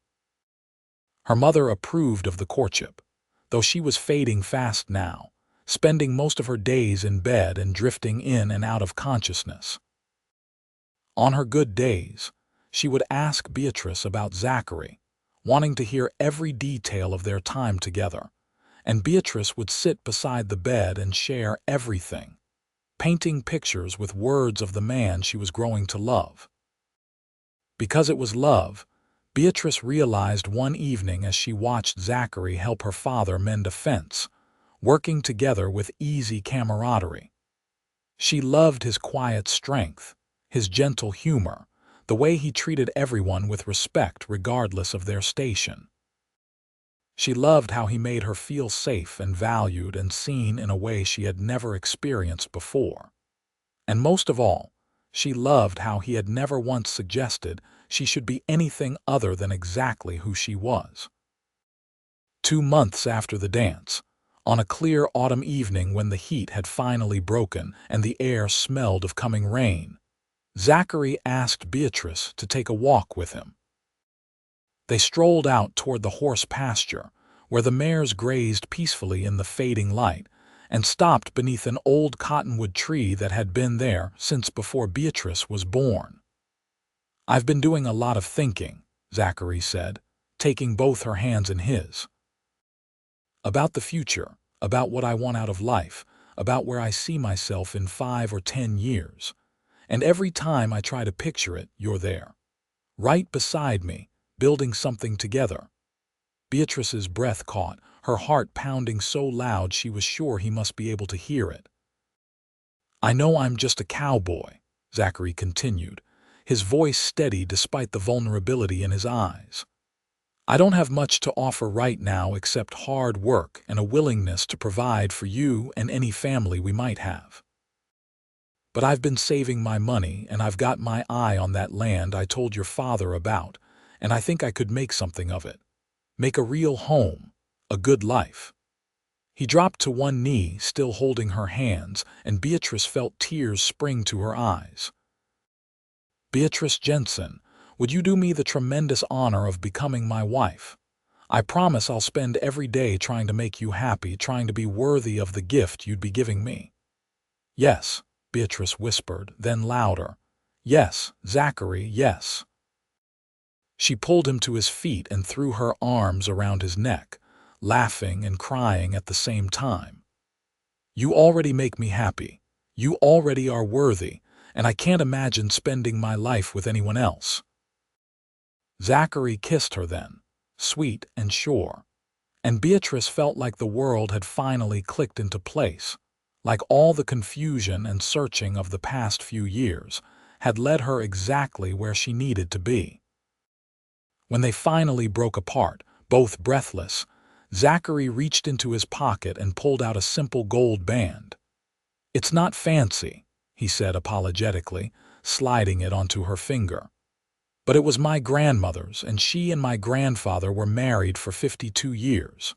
Her mother approved of the courtship, though she was fading fast now, spending most of her days in bed and drifting in and out of consciousness. On her good days, she would ask Beatrice about Zachary, wanting to hear every detail of their time together, and Beatrice would sit beside the bed and share everything, painting pictures with words of the man she was growing to love. Because it was love, Beatrice realized one evening as she watched Zachary help her father mend a fence, working together with easy camaraderie. She loved his quiet strength, his gentle humor, the way he treated everyone with respect regardless of their station. She loved how he made her feel safe and valued and seen in a way she had never experienced before. And most of all, she loved how he had never once suggested she should be anything other than exactly who she was. 2 months after the dance, on a clear autumn evening when the heat had finally broken and the air smelled of coming rain, Zachary asked Beatrice to take a walk with him. They strolled out toward the horse pasture, where the mares grazed peacefully in the fading light, and stopped beneath an old cottonwood tree that had been there since before Beatrice was born. "I've been doing a lot of thinking," Zachary said, taking both her hands in his. "About the future, about what I want out of life, about where I see myself in 5 or 10 years. And every time I try to picture it, you're there. Right beside me, building something together. Beatrice's breath caught, her heart pounding so loud she was sure he must be able to hear it. "I know I'm just a cowboy," Zachary continued, his voice steady despite the vulnerability in his eyes. "I don't have much to offer right now except hard work and a willingness to provide for you and any family we might have. But I've been saving my money and I've got my eye on that land I told your father about, and I think I could make something of it. Make a real home, a good life." He dropped to one knee, still holding her hands, and Beatrice felt tears spring to her eyes. "Beatrice Jensen, would you do me the tremendous honor of becoming my wife? I promise I'll spend every day trying to make you happy, trying to be worthy of the gift you'd be giving me." "Yes," Beatrice whispered, then louder. "Yes, Zachary, yes." She pulled him to his feet and threw her arms around his neck, laughing and crying at the same time. "You already make me happy. You already are worthy, and I can't imagine spending my life with anyone else." Zachary kissed her then, sweet and sure, and Beatrice felt like the world had finally clicked into place, like all the confusion and searching of the past few years had led her exactly where she needed to be. When they finally broke apart, both breathless, Zachary reached into his pocket and pulled out a simple gold band. "It's not fancy," he said apologetically, sliding it onto her finger. "But it was my grandmother's, and she and my grandfather were married for 52 years.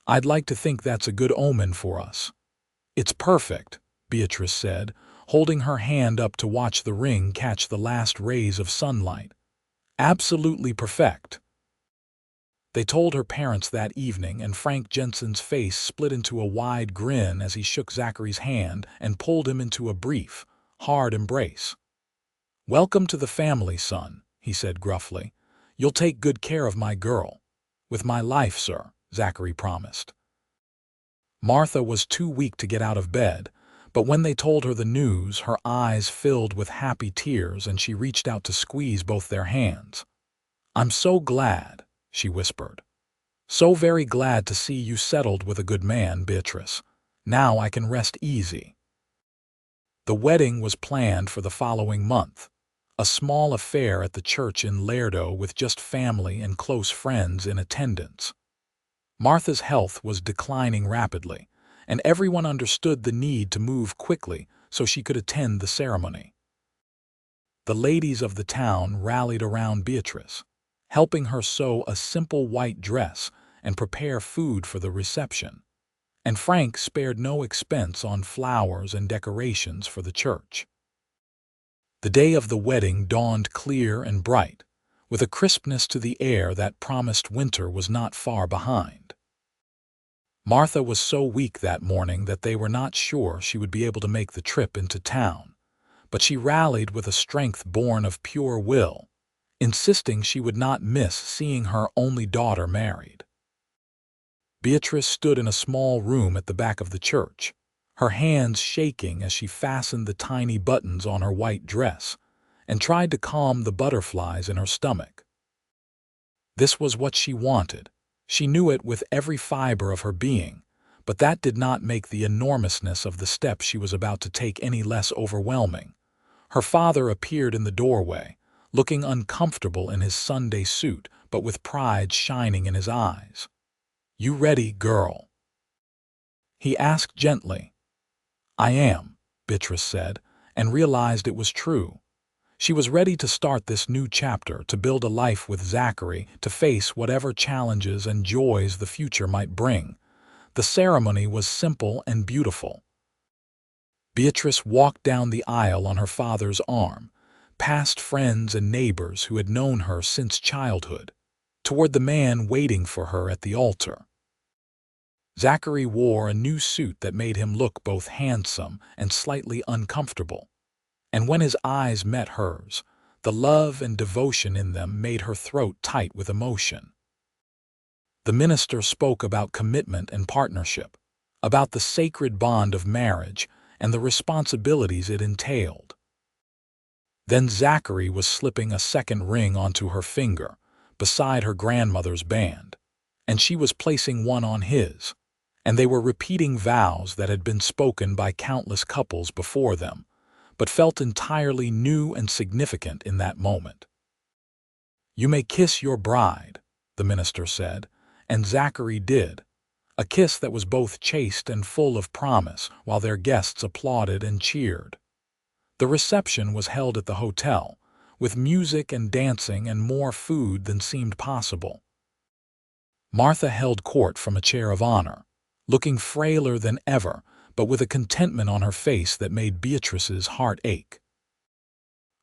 I'd like to think that's a good omen for us." "It's perfect," Beatrice said, holding her hand up to watch the ring catch the last rays of sunlight. "Absolutely perfect." They told her parents that evening, and Frank Jensen's face split into a wide grin as he shook Zachary's hand and pulled him into a brief, hard embrace. "Welcome to the family, son," he said gruffly. "You'll take good care of my girl." "With my life, sir," Zachary promised. Martha was too weak to get out of bed, but when they told her the news, her eyes filled with happy tears and she reached out to squeeze both their hands. "I'm so glad," she whispered. "So very glad to see you settled with a good man, Beatrice. Now I can rest easy." The wedding was planned for the following month, a small affair at the church in Laredo with just family and close friends in attendance. Martha's health was declining rapidly, and everyone understood the need to move quickly so she could attend the ceremony. The ladies of the town rallied around Beatrice, helping her sew a simple white dress and prepare food for the reception, and Frank spared no expense on flowers and decorations for the church. The day of the wedding dawned clear and bright, with a crispness to the air that promised winter was not far behind. Martha was so weak that morning that they were not sure she would be able to make the trip into town, but she rallied with a strength born of pure will, insisting she would not miss seeing her only daughter married. Beatrice stood in a small room at the back of the church, her hands shaking as she fastened the tiny buttons on her white dress and tried to calm the butterflies in her stomach. This was what she wanted. She knew it with every fiber of her being, but that did not make the enormousness of the step she was about to take any less overwhelming. Her father appeared in the doorway, looking uncomfortable in his Sunday suit, but with pride shining in his eyes. "You ready, girl?" he asked gently. "I am," Beatrice said, and realized it was true. She was ready to start this new chapter, to build a life with Zachary, to face whatever challenges and joys the future might bring. The ceremony was simple and beautiful. Beatrice walked down the aisle on her father's arm, past friends and neighbors who had known her since childhood, toward the man waiting for her at the altar. Zachary wore a new suit that made him look both handsome and slightly uncomfortable, and when his eyes met hers, the love and devotion in them made her throat tight with emotion. The minister spoke about commitment and partnership, about the sacred bond of marriage and the responsibilities it entailed. Then Zachary was slipping a second ring onto her finger, beside her grandmother's band, and she was placing one on his, and they were repeating vows that had been spoken by countless couples before them, but felt entirely new and significant in that moment. "You may kiss your bride," the minister said, and Zachary did, a kiss that was both chaste and full of promise, while their guests applauded and cheered. The reception was held at the hotel, with music and dancing and more food than seemed possible. Martha held court from a chair of honor, looking frailer than ever, but with a contentment on her face that made Beatrice's heart ache.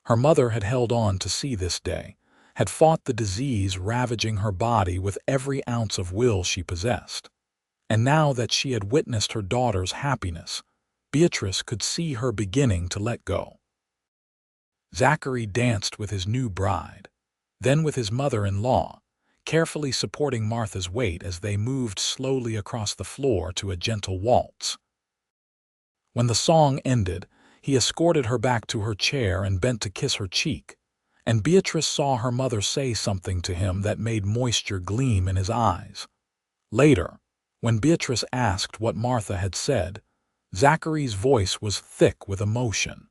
Her mother had held on to see this day, had fought the disease ravaging her body with every ounce of will she possessed. And now that she had witnessed her daughter's happiness, Beatrice could see her beginning to let go. Zachary danced with his new bride, then with his mother-in-law, carefully supporting Martha's weight as they moved slowly across the floor to a gentle waltz. When the song ended, he escorted her back to her chair and bent to kiss her cheek, and Beatrice saw her mother say something to him that made moisture gleam in his eyes. Later, when Beatrice asked what Martha had said, Zachary's voice was thick with emotion.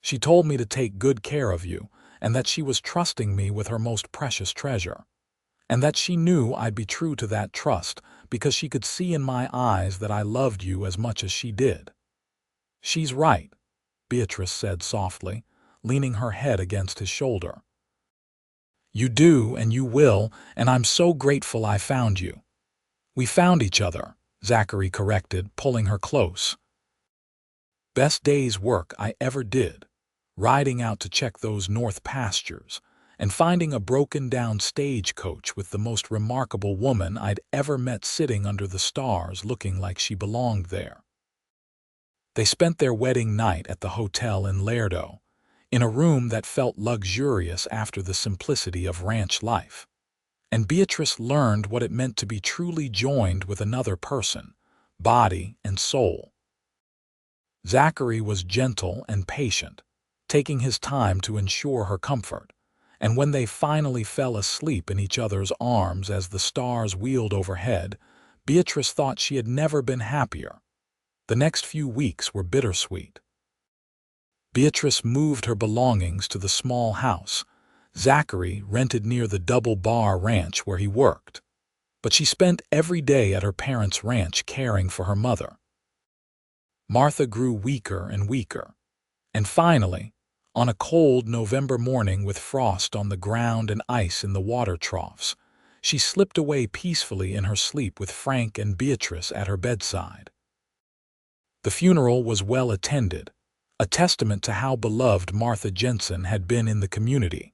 "She told me to take good care of you, and that she was trusting me with her most precious treasure, and that she knew I'd be true to that trust because she could see in my eyes that I loved you as much as she did." "She's right," Beatrice said softly, leaning her head against his shoulder. "You do and you will, and I'm so grateful I found you." "We found each other," Zachary corrected, pulling her close. "Best day's work I ever did, riding out to check those north pastures, and finding a broken-down stagecoach with the most remarkable woman I'd ever met sitting under the stars looking like she belonged there." They spent their wedding night at the hotel in Laredo, in a room that felt luxurious after the simplicity of ranch life. And Beatrice learned what it meant to be truly joined with another person, body and soul. Zachary was gentle and patient, taking his time to ensure her comfort, and when they finally fell asleep in each other's arms as the stars wheeled overhead, Beatrice thought she had never been happier. The next few weeks were bittersweet. Beatrice moved her belongings to the small house Zachary rented near the Double Bar Ranch where he worked, but she spent every day at her parents' ranch caring for her mother. Martha grew weaker and weaker, and finally, on a cold November morning with frost on the ground and ice in the water troughs, she slipped away peacefully in her sleep with Frank and Beatrice at her bedside. The funeral was well attended, a testament to how beloved Martha Jensen had been in the community.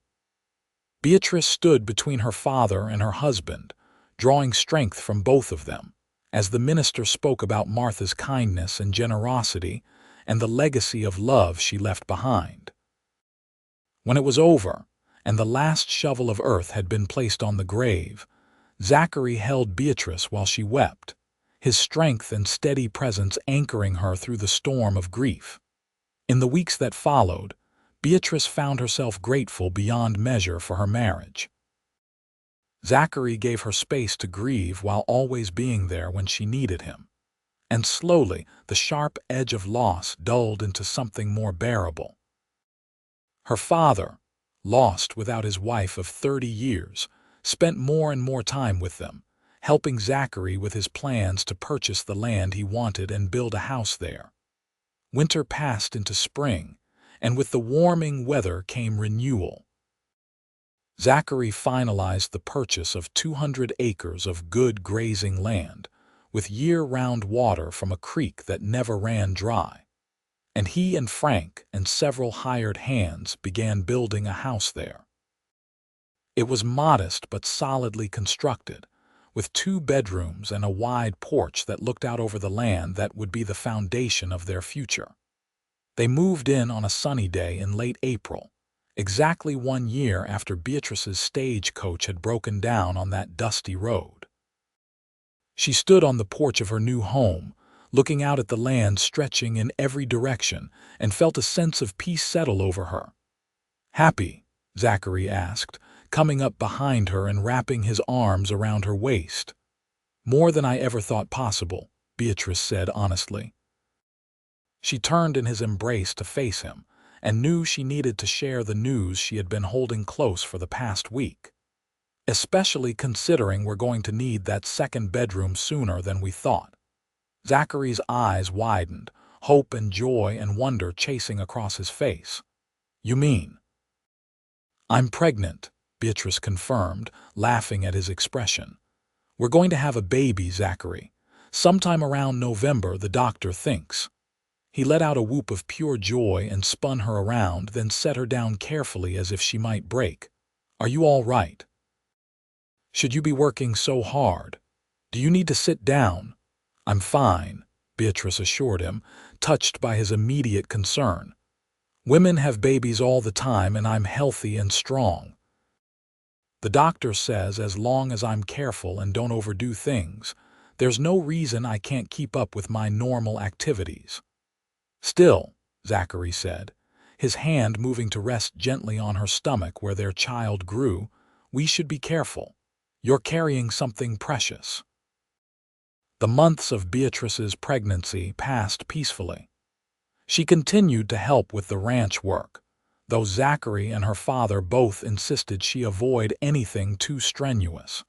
Beatrice stood between her father and her husband, drawing strength from both of them, as the minister spoke about Martha's kindness and generosity and the legacy of love she left behind. When it was over, and the last shovel of earth had been placed on the grave, Zachary held Beatrice while she wept, his strength and steady presence anchoring her through the storm of grief. In the weeks that followed, Beatrice found herself grateful beyond measure for her marriage. Zachary gave her space to grieve while always being there when she needed him, and slowly the sharp edge of loss dulled into something more bearable. Her father, lost without his wife of 30 years, spent more and more time with them, helping Zachary with his plans to purchase the land he wanted and build a house there. Winter passed into spring, and with the warming weather came renewal. Zachary finalized the purchase of 200 acres of good grazing land, with year-round water from a creek that never ran dry, and he and Frank and several hired hands began building a house there. It was modest but solidly constructed, with 2 bedrooms and a wide porch that looked out over the land that would be the foundation of their future. They moved in on a sunny day in late April, exactly 1 year after Beatrice's stagecoach had broken down on that dusty road. She stood on the porch of her new home, looking out at the land stretching in every direction, and felt a sense of peace settle over her. "Happy?" Zachary asked, coming up behind her and wrapping his arms around her waist. "More than I ever thought possible," Beatrice said honestly. She turned in his embrace to face him, and knew she needed to share the news she had been holding close for the past week. "Especially considering we're going to need that second bedroom sooner than we thought." Zachary's eyes widened, hope and joy and wonder chasing across his face. "You mean?" "I'm pregnant," Beatrice confirmed, laughing at his expression. "We're going to have a baby, Zachary. Sometime around November, the doctor thinks." He let out a whoop of pure joy and spun her around, then set her down carefully as if she might break. "Are you all right? Should you be working so hard? Do you need to sit down?" "I'm fine," Beatrice assured him, touched by his immediate concern. "Women have babies all the time and I'm healthy and strong. The doctor says as long as I'm careful and don't overdo things, there's no reason I can't keep up with my normal activities." "Still," Zachary said, his hand moving to rest gently on her stomach where their child grew, "we should be careful. You're carrying something precious." The months of Beatrice's pregnancy passed peacefully. She continued to help with the ranch work, though Zachary and her father both insisted she avoid anything too strenuous.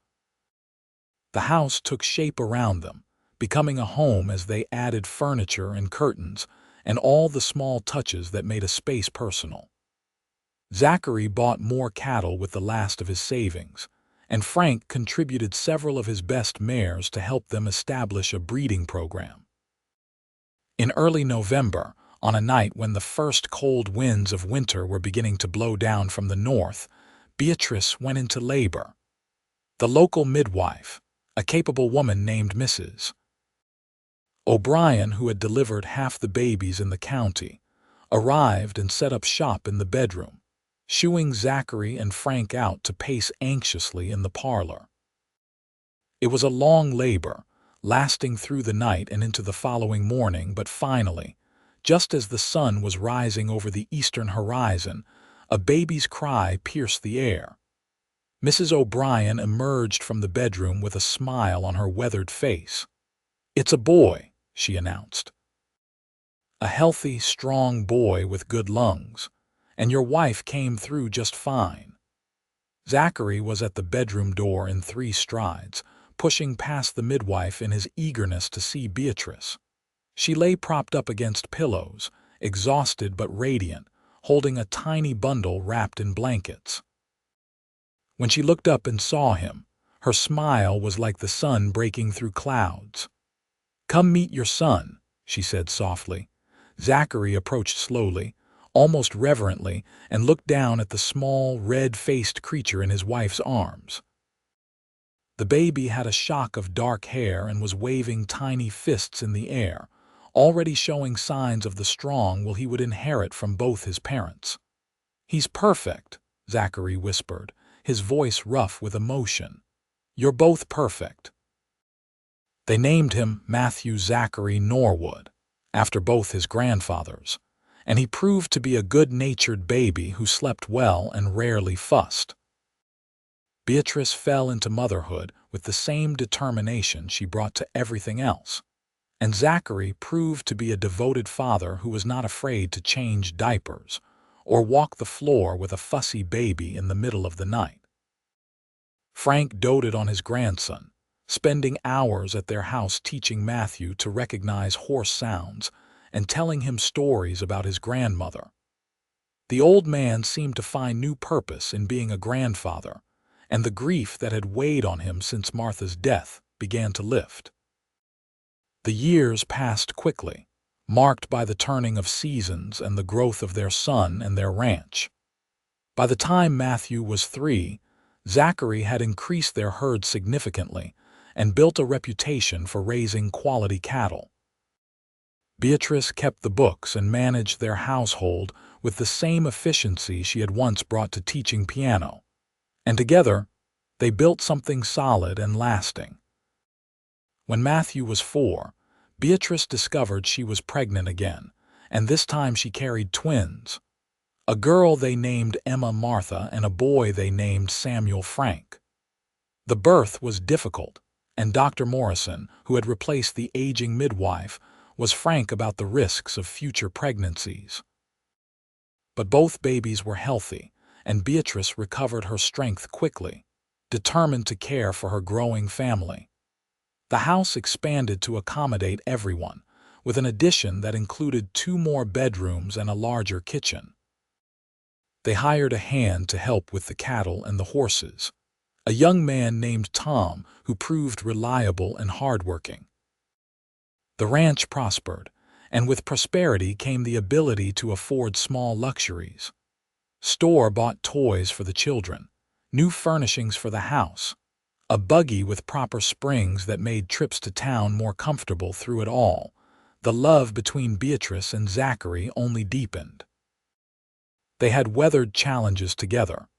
The house took shape around them, becoming a home as they added furniture and curtains and all the small touches that made a space personal. Zachary bought more cattle with the last of his savings, and Frank contributed several of his best mares to help them establish a breeding program. In early November, on a night when the first cold winds of winter were beginning to blow down from the north, Beatrice went into labor. The local midwife, a capable woman named Mrs. O'Brien, who had delivered half the babies in the county, arrived and set up shop in the bedroom, shooing Zachary and Frank out to pace anxiously in the parlor. It was a long labor, lasting through the night and into the following morning, but finally, just as the sun was rising over the eastern horizon, a baby's cry pierced the air. Mrs. O'Brien emerged from the bedroom with a smile on her weathered face. "It's a boy," she announced. "A healthy, strong boy with good lungs. And your wife came through just fine." Zachary was at the bedroom door in 3 strides, pushing past the midwife in his eagerness to see Beatrice. She lay propped up against pillows, exhausted but radiant, holding a tiny bundle wrapped in blankets. When she looked up and saw him, her smile was like the sun breaking through clouds. "Come meet your son," she said softly. Zachary approached slowly, almost reverently, and looked down at the small, red-faced creature in his wife's arms. The baby had a shock of dark hair and was waving tiny fists in the air, already showing signs of the strong will he would inherit from both his parents. "He's perfect," Zachary whispered, his voice rough with emotion. "You're both perfect." They named him Matthew Zachary Norwood, after both his grandfathers, and he proved to be a good-natured baby who slept well and rarely fussed. Beatrice fell into motherhood with the same determination she brought to everything else, and Zachary proved to be a devoted father who was not afraid to change diapers or walk the floor with a fussy baby in the middle of the night. Frank doted on his grandson, spending hours at their house teaching Matthew to recognize hoarse sounds and telling him stories about his grandmother. The old man seemed to find new purpose in being a grandfather, and the grief that had weighed on him since Martha's death began to lift. The years passed quickly, marked by the turning of seasons and the growth of their son and their ranch. By the time Matthew was 3, Zachary had increased their herd significantly and built a reputation for raising quality cattle. Beatrice kept the books and managed their household with the same efficiency she had once brought to teaching piano, and together they built something solid and lasting. When Matthew was 4, Beatrice discovered she was pregnant again, and this time she carried twins. A girl they named Emma Martha and a boy they named Samuel Frank. The birth was difficult, and Dr. Morrison, who had replaced the aging midwife, was frank about the risks of future pregnancies. But both babies were healthy, and Beatrice recovered her strength quickly, determined to care for her growing family. The house expanded to accommodate everyone, with an addition that included 2 more bedrooms and a larger kitchen. They hired a hand to help with the cattle and the horses, a young man named Tom who proved reliable and hardworking. The ranch prospered, and with prosperity came the ability to afford small luxuries. Store-bought toys for the children, new furnishings for the house, a buggy with proper springs that made trips to town more comfortable. Through it all, the love between Beatrice and Zachary only deepened. They had weathered challenges together,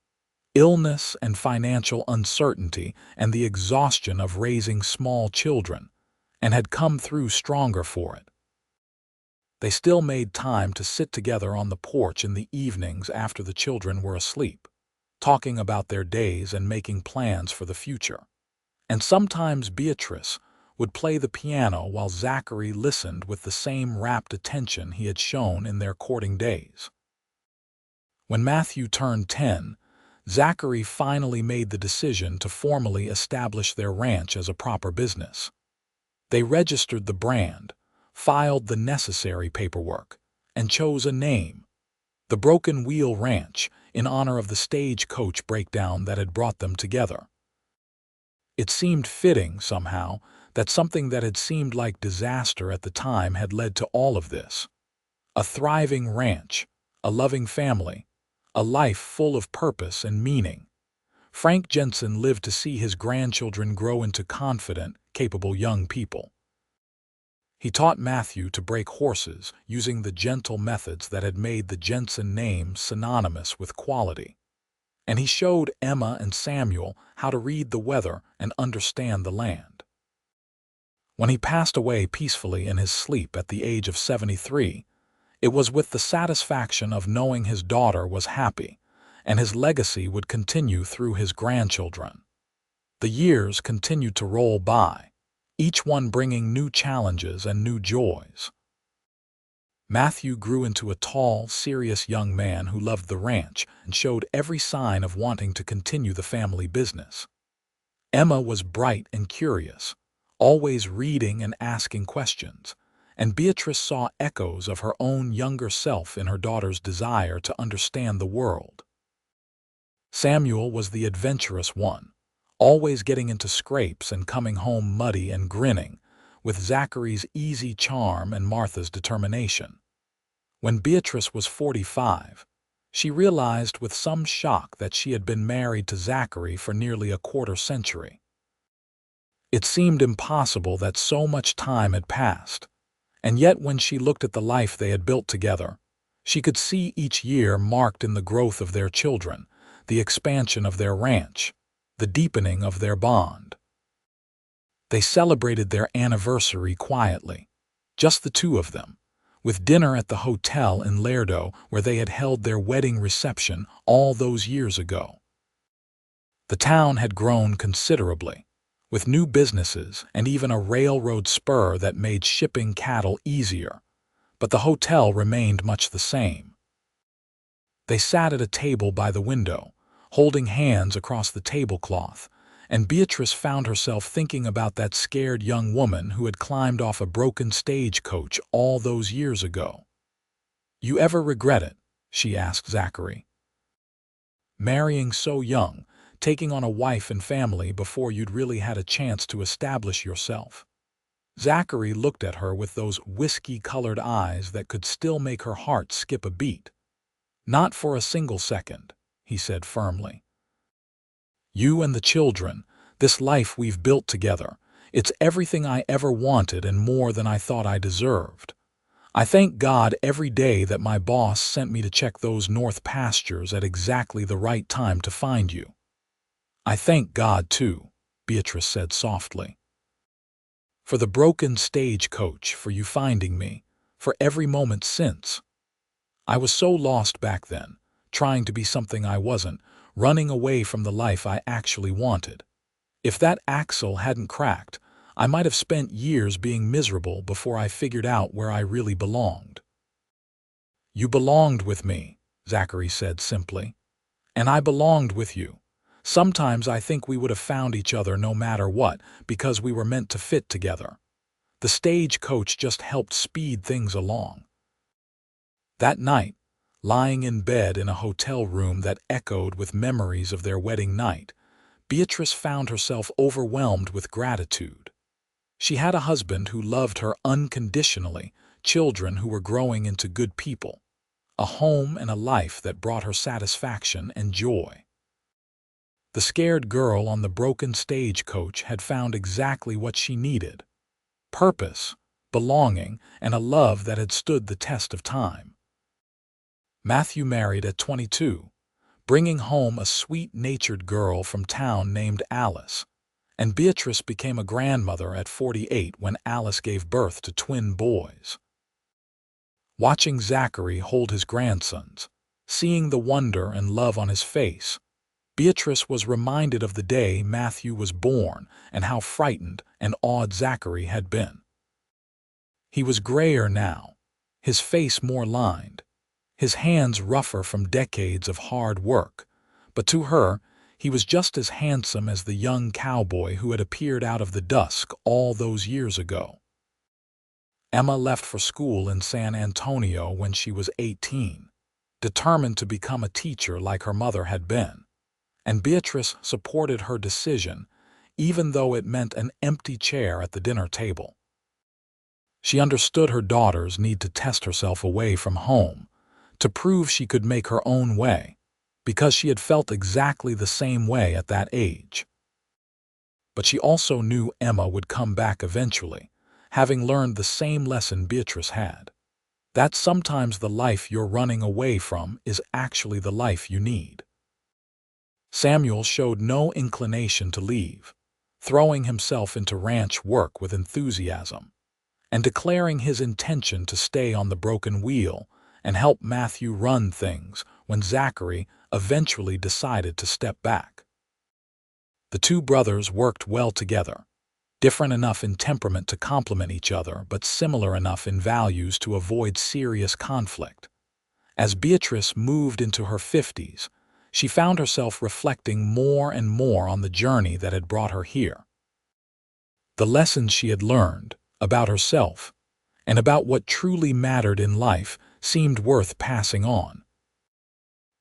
illness and financial uncertainty and the exhaustion of raising small children, and had come through stronger for it. They still made time to sit together on the porch in the evenings after the children were asleep, talking about their days and making plans for the future. And sometimes Beatrice would play the piano while Zachary listened with the same rapt attention he had shown in their courting days. When Matthew turned 10, Zachary finally made the decision to formally establish their ranch as a proper business. They registered the brand, filed the necessary paperwork, and chose a name, the Broken Wheel Ranch, in honor of the Stagecoach breakdown that had brought them together. It seemed fitting, somehow, that something that had seemed like disaster at the time had led to all of this. A thriving ranch, a loving family, a life full of purpose and meaning. Frank Jensen lived to see his grandchildren grow into confident, capable young people. He taught Matthew to break horses using the gentle methods that had made the Jensen name synonymous with quality. And he showed Emma and Samuel how to read the weather and understand the land. When he passed away peacefully in his sleep at the age of 73, it was with the satisfaction of knowing his daughter was happy, and his legacy would continue through his grandchildren. The years continued to roll by, each one bringing new challenges and new joys. Matthew grew into a tall, serious young man who loved the ranch and showed every sign of wanting to continue the family business. Emma was bright and curious, always reading and asking questions, and Beatrice saw echoes of her own younger self in her daughter's desire to understand the world. Samuel was the adventurous one, always getting into scrapes and coming home muddy and grinning, with Zachary's easy charm and Martha's determination. When Beatrice was 45, she realized with some shock that she had been married to Zachary for nearly a quarter century. It seemed impossible that so much time had passed, and yet when she looked at the life they had built together, she could see each year marked in the growth of their children, the expansion of their ranch, the deepening of their bond. They celebrated their anniversary quietly, just the two of them, with dinner at the hotel in Lerdo where they had held their wedding reception all those years ago. The town had grown considerably, with new businesses and even a railroad spur that made shipping cattle easier, but the hotel remained much the same. They sat at a table by the window, holding hands across the tablecloth, and Beatrice found herself thinking about that scared young woman who had climbed off a broken stagecoach all those years ago. "You ever regret it?" she asked Zachary. "Marrying so young, taking on a wife and family before you'd really had a chance to establish yourself." Zachary looked at her with those whiskey-colored eyes that could still make her heart skip a beat. "Not for a single second," he said firmly. "You and the children, this life we've built together, it's everything I ever wanted and more than I thought I deserved. I thank God every day that my boss sent me to check those north pastures at exactly the right time to find you." "I thank God, too," Beatrice said softly. for the broken stagecoach, for you finding me, for every moment since. I was so lost back then, trying to be something I wasn't, running away from the life I actually wanted. If that axle hadn't cracked, I might have spent years being miserable before I figured out where I really belonged. You belonged with me, Zachary said simply. And I belonged with you. Sometimes I think we would have found each other no matter what, because we were meant to fit together. The stagecoach just helped speed things along. That night, lying in bed in a hotel room that echoed with memories of their wedding night, Beatrice found herself overwhelmed with gratitude. She had a husband who loved her unconditionally, children who were growing into good people, a home and a life that brought her satisfaction and joy. The scared girl on the broken stagecoach had found exactly what she needed: purpose, belonging, and a love that had stood the test of time. Matthew married at 22, bringing home a sweet-natured girl from town named Alice, and Beatrice became a grandmother at 48 when Alice gave birth to twin boys. Watching Zachary hold his grandsons, seeing the wonder and love on his face, Beatrice was reminded of the day Matthew was born and how frightened and awed Zachary had been. He was grayer now, his face more lined, his hands rougher from decades of hard work, but to her, he was just as handsome as the young cowboy who had appeared out of the dusk all those years ago. Emma left for school in San Antonio when she was 18, determined to become a teacher like her mother had been, and Beatrice supported her decision, even though it meant an empty chair at the dinner table. She understood her daughter's need to test herself away from home, to prove she could make her own way, because she had felt exactly the same way at that age. But she also knew Emma would come back eventually, having learned the same lesson Beatrice had: that sometimes the life you're running away from is actually the life you need. Samuel showed no inclination to leave, throwing himself into ranch work with enthusiasm, and declaring his intention to stay on the broken wheel and help Matthew run things when Zachary eventually decided to step back. The two brothers worked well together, different enough in temperament to complement each other, but similar enough in values to avoid serious conflict. As Beatrice moved into her 50s, she found herself reflecting more and more on the journey that had brought her here. The lessons she had learned about herself and about what truly mattered in life seemed worth passing on.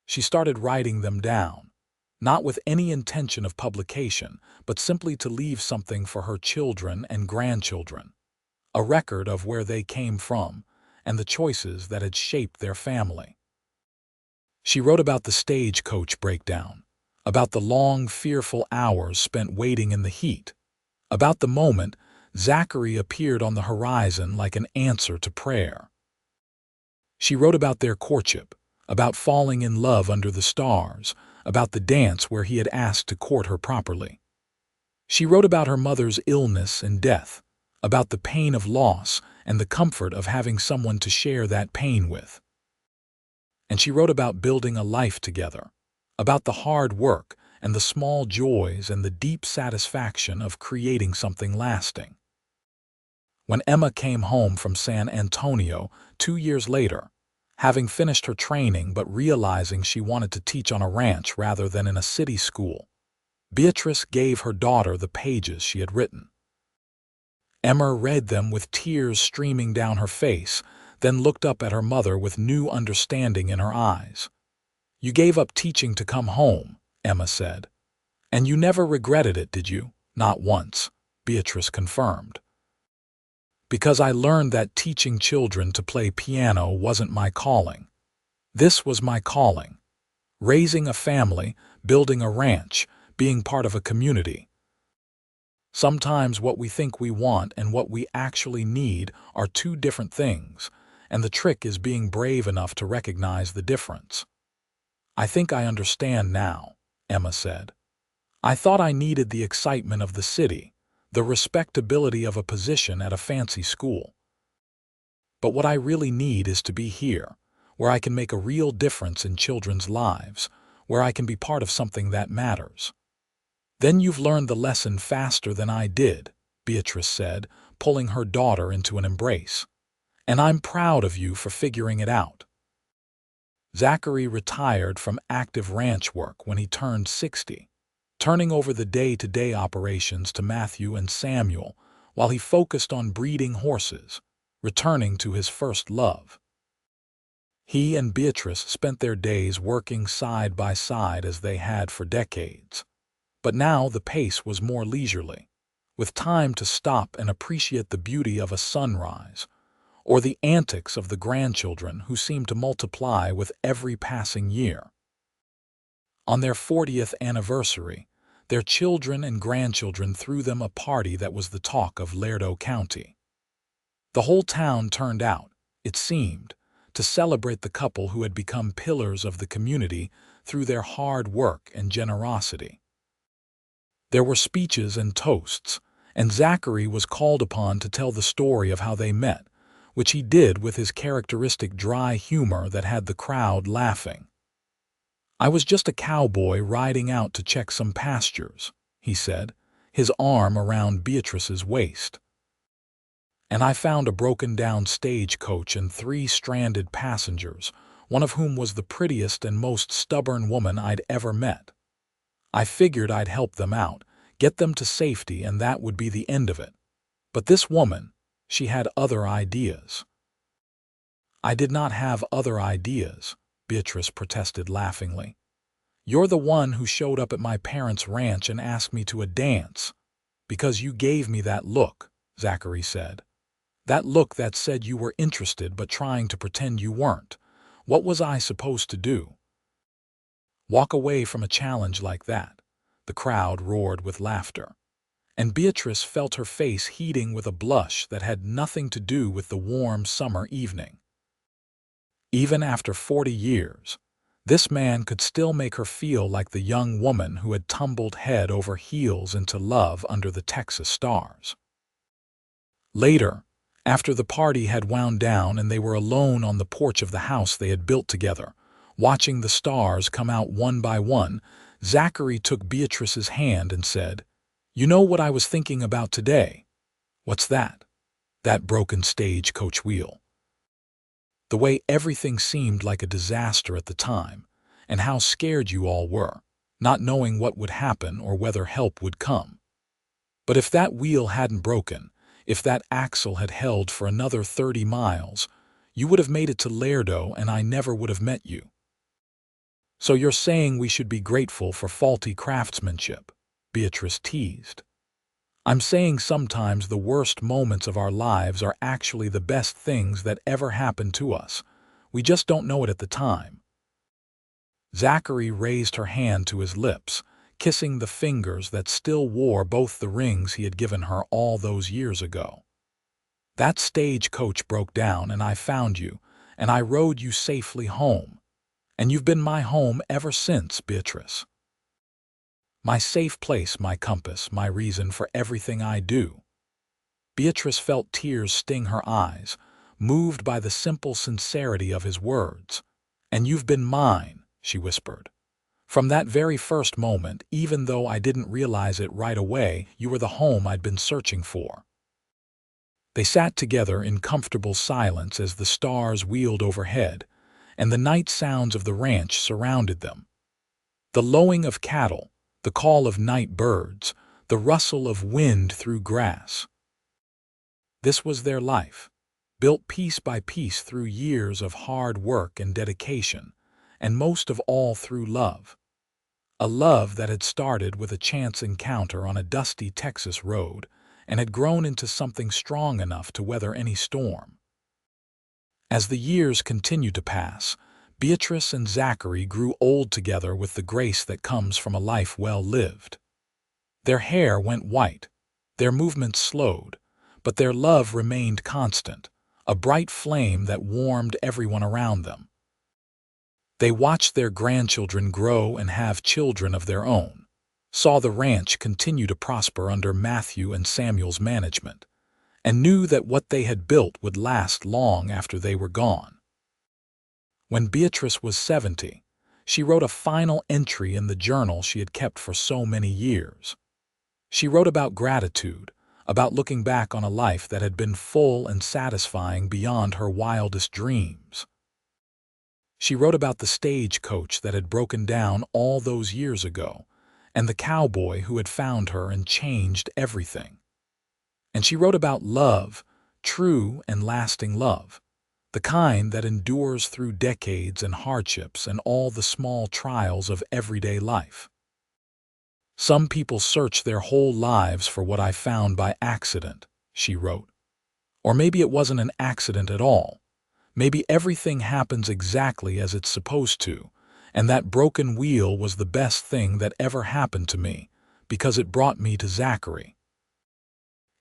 She started writing them down, not with any intention of publication, but simply to leave something for her children and grandchildren, a record of where they came from and the choices that had shaped their family. She wrote about the stagecoach breakdown, about the long, fearful hours spent waiting in the heat, about the moment Zachary appeared on the horizon like an answer to prayer. She wrote about their courtship, about falling in love under the stars, about the dance where he had asked to court her properly. She wrote about her mother's illness and death, about the pain of loss and the comfort of having someone to share that pain with. And she wrote about building a life together, about the hard work and the small joys and the deep satisfaction of creating something lasting. When Emma came home from San Antonio 2 years later, having finished her training but realizing she wanted to teach on a ranch rather than in a city school, Beatrice gave her daughter the pages she had written. Emma read them with tears streaming down her face, then looked up at her mother with new understanding in her eyes. "You gave up teaching to come home," Emma said. "And you never regretted it, did you?" "Not once," Beatrice confirmed. "Because I learned that teaching children to play piano wasn't my calling. This was my calling. Raising a family, building a ranch, being part of a community. Sometimes what we think we want and what we actually need are two different things, and the trick is being brave enough to recognize the difference." "I think I understand now," Emma said. "I thought I needed the excitement of the city, the respectability of a position at a fancy school. But what I really need is to be here, where I can make a real difference in children's lives, where I can be part of something that matters." "Then you've learned the lesson faster than I did," Beatrice said, pulling her daughter into an embrace. "And I'm proud of you for figuring it out." Zachary retired from active ranch work when he turned 60, turning over the day-to-day operations to Matthew and Samuel while he focused on breeding horses, returning to his first love. He and Beatrice spent their days working side by side as they had for decades. But now the pace was more leisurely, with time to stop and appreciate the beauty of a sunrise, or the antics of the grandchildren who seemed to multiply with every passing year. On their 40th anniversary, their children and grandchildren threw them a party that was the talk of Lerdo County. The whole town turned out, it seemed, to celebrate the couple who had become pillars of the community through their hard work and generosity. There were speeches and toasts, and Zachary was called upon to tell the story of how they met, which he did with his characteristic dry humor that had the crowd laughing. "I was just a cowboy riding out to check some pastures," he said, his arm around Beatrice's waist. "And I found a broken-down stagecoach and 3 stranded passengers, one of whom was the prettiest and most stubborn woman I'd ever met. I figured I'd help them out, get them to safety, and that would be the end of it. But this woman, she had other ideas." "I did not have other ideas," Beatrice protested laughingly. "You're the one who showed up at my parents' ranch and asked me to a dance. Because you gave me that look," Zachary said. "That look that said you were interested but trying to pretend you weren't. What was I supposed to do? Walk away from a challenge like that?" The crowd roared with laughter, and Beatrice felt her face heating with a blush that had nothing to do with the warm summer evening. Even after 40 years, this man could still make her feel like the young woman who had tumbled head over heels into love under the Texas stars. Later, after the party had wound down and they were alone on the porch of the house they had built together, watching the stars come out one by one, Zachary took Beatrice's hand and said, "You know what I was thinking about today?" "What's that?" "That broken stagecoach wheel. The way everything seemed like a disaster at the time, and how scared you all were, not knowing what would happen or whether help would come. But if that wheel hadn't broken, if that axle had held for another 30 miles, you would have made it to Lerdo and I never would have met you." "So you're saying we should be grateful for faulty craftsmanship?" Beatrice teased. "I'm saying sometimes the worst moments of our lives are actually the best things that ever happened to us. We just don't know it at the time." Zachary raised her hand to his lips, kissing the fingers that still wore both the rings he had given her all those years ago. "That stagecoach broke down and I found you, and I rode you safely home. And you've been my home ever since, Beatrice. My safe place, my compass, my reason for everything I do." Beatrice felt tears sting her eyes, moved by the simple sincerity of his words. "And you've been mine," she whispered. "From that very first moment, even though I didn't realize it right away, you were the home I'd been searching for." They sat together in comfortable silence as the stars wheeled overhead, and the night sounds of the ranch surrounded them. The lowing of cattle, the call of night birds, the rustle of wind through grass. This was their life, built piece by piece through years of hard work and dedication, and most of all through love. A love that had started with a chance encounter on a dusty Texas road and had grown into something strong enough to weather any storm. As the years continued to pass, Beatrice and Zachary grew old together with the grace that comes from a life well lived. Their hair went white, their movements slowed, but their love remained constant, a bright flame that warmed everyone around them. They watched their grandchildren grow and have children of their own, saw the ranch continue to prosper under Matthew and Samuel's management, and knew that what they had built would last long after they were gone. When Beatrice was 70, she wrote a final entry in the journal she had kept for so many years. She wrote about gratitude, about looking back on a life that had been full and satisfying beyond her wildest dreams. She wrote about the stagecoach that had broken down all those years ago, and the cowboy who had found her and changed everything. And she wrote about love, true and lasting love, the kind that endures through decades and hardships and all the small trials of everyday life. Some people search their whole lives for what I found by accident, she wrote. Or maybe it wasn't an accident at all. Maybe everything happens exactly as it's supposed to, and that broken wheel was the best thing that ever happened to me, because it brought me to Zachary.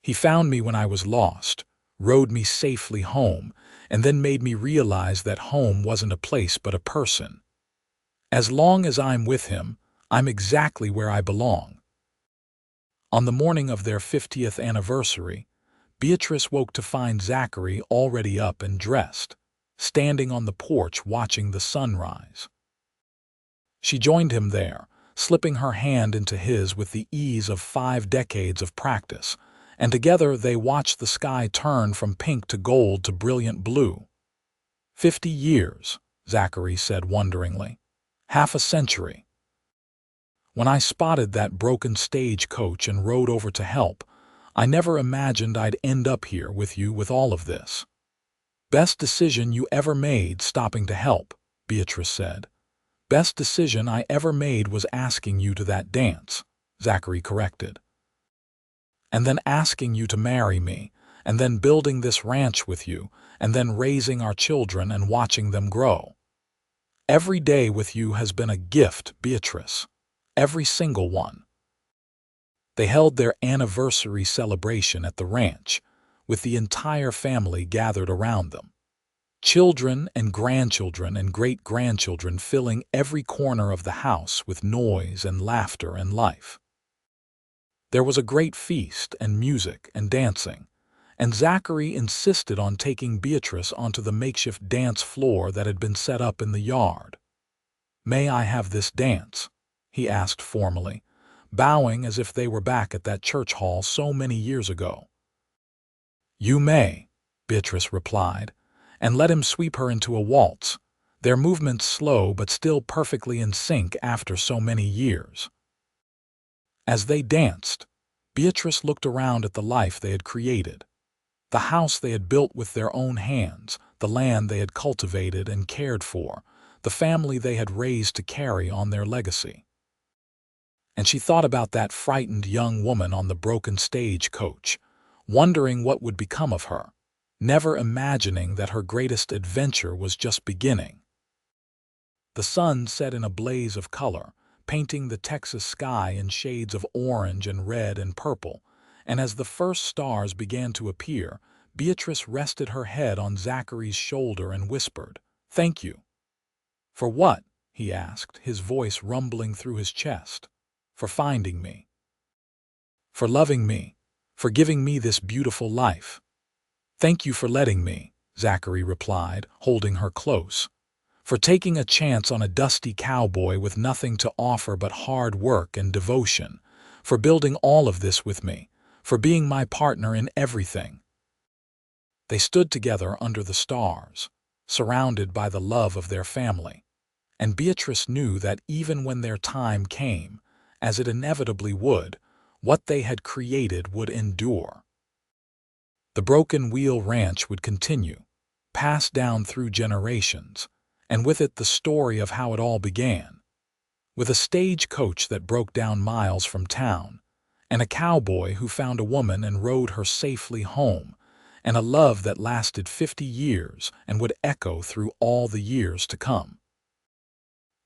He found me when I was lost, rode me safely home, and then made me realize that home wasn't a place but a person. As long as I'm with him, I'm exactly where I belong. On the morning of their 50th anniversary, Beatrice woke to find Zachary already up and dressed, standing on the porch watching the sunrise. She joined him there, slipping her hand into his with the ease of 5 decades of practice, and together they watched the sky turn from pink to gold to brilliant blue. 50 years, Zachary said wonderingly. Half a century. When I spotted that broken stagecoach and rode over to help, I never imagined I'd end up here with you with all of this. Best decision you ever made stopping to help, Beatrice said. Best decision I ever made was asking you to that dance, Zachary corrected. And then asking you to marry me, and then building this ranch with you, and then raising our children and watching them grow. Every day with you has been a gift, Beatrice. Every single one. They held their anniversary celebration at the ranch, with the entire family gathered around them. Children and grandchildren and great-grandchildren filling every corner of the house with noise and laughter and life. There was a great feast and music and dancing, and Zachary insisted on taking Beatrice onto the makeshift dance floor that had been set up in the yard. "May I have this dance?" he asked formally, bowing as if they were back at that church hall so many years ago. "You may," Beatrice replied, and let him sweep her into a waltz, their movements slow but still perfectly in sync after so many years. As they danced, Beatrice looked around at the life they had created, the house they had built with their own hands, the land they had cultivated and cared for, the family they had raised to carry on their legacy. And she thought about that frightened young woman on the broken stagecoach, wondering what would become of her, never imagining that her greatest adventure was just beginning. The sun set in a blaze of color, painting the Texas sky in shades of orange and red and purple, and as the first stars began to appear, Beatrice rested her head on Zachary's shoulder and whispered, "Thank you." "For what?" he asked, his voice rumbling through his chest. "For finding me. For loving me. For giving me this beautiful life." "Thank you for letting me," Zachary replied, holding her close. "For taking a chance on a dusty cowboy with nothing to offer but hard work and devotion. For building all of this with me. For being my partner in everything." They stood together under the stars, surrounded by the love of their family, and Beatrice knew that even when their time came, as it inevitably would, what they had created would endure. The Broken Wheel Ranch would continue, passed down through generations, and with it the story of how it all began. With a stagecoach that broke down miles from town, and a cowboy who found a woman and rode her safely home, and a love that lasted 50 years and would echo through all the years to come.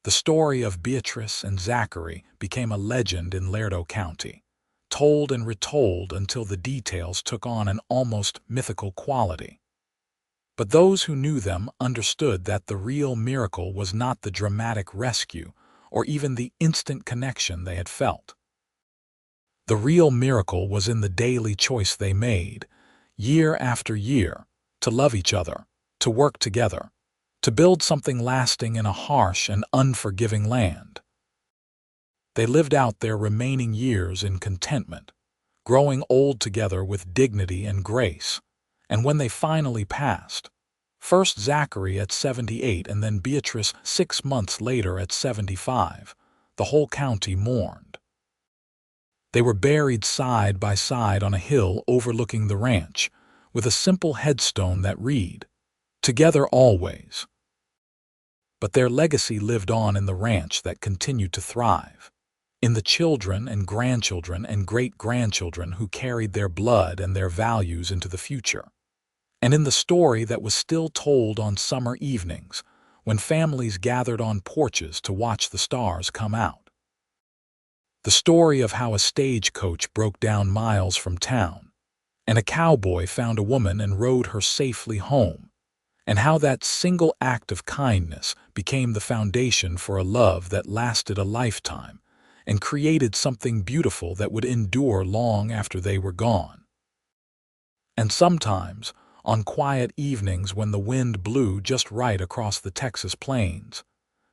The story of Beatrice and Zachary became a legend in Lerdo County, told and retold until the details took on an almost mythical quality. But those who knew them understood that the real miracle was not the dramatic rescue or even the instant connection they had felt. The real miracle was in the daily choice they made, year after year, to love each other, to work together, to build something lasting in a harsh and unforgiving land. They lived out their remaining years in contentment, growing old together with dignity and grace. And when they finally passed, first Zachary at 78 and then Beatrice 6 months later at 75, the whole county mourned. They were buried side by side on a hill overlooking the ranch, with a simple headstone that read, "Together always." But their legacy lived on in the ranch that continued to thrive, in the children and grandchildren and great-grandchildren who carried their blood and their values into the future, and in the story that was still told on summer evenings when families gathered on porches to watch the stars come out. The story of how a stagecoach broke down miles from town, and a cowboy found a woman and rode her safely home, and how that single act of kindness became the foundation for a love that lasted a lifetime and created something beautiful that would endure long after they were gone. And sometimes, on quiet evenings when the wind blew just right across the Texas plains,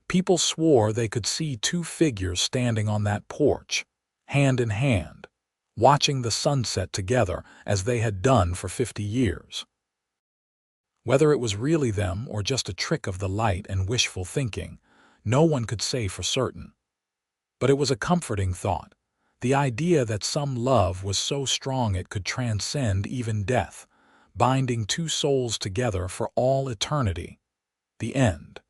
people swore they could see two figures standing on that porch, hand in hand, watching the sunset together as they had done for 50 years. Whether it was really them or just a trick of the light and wishful thinking, no one could say for certain. But it was a comforting thought, the idea that some love was so strong it could transcend even death, binding two souls together for all eternity. The end.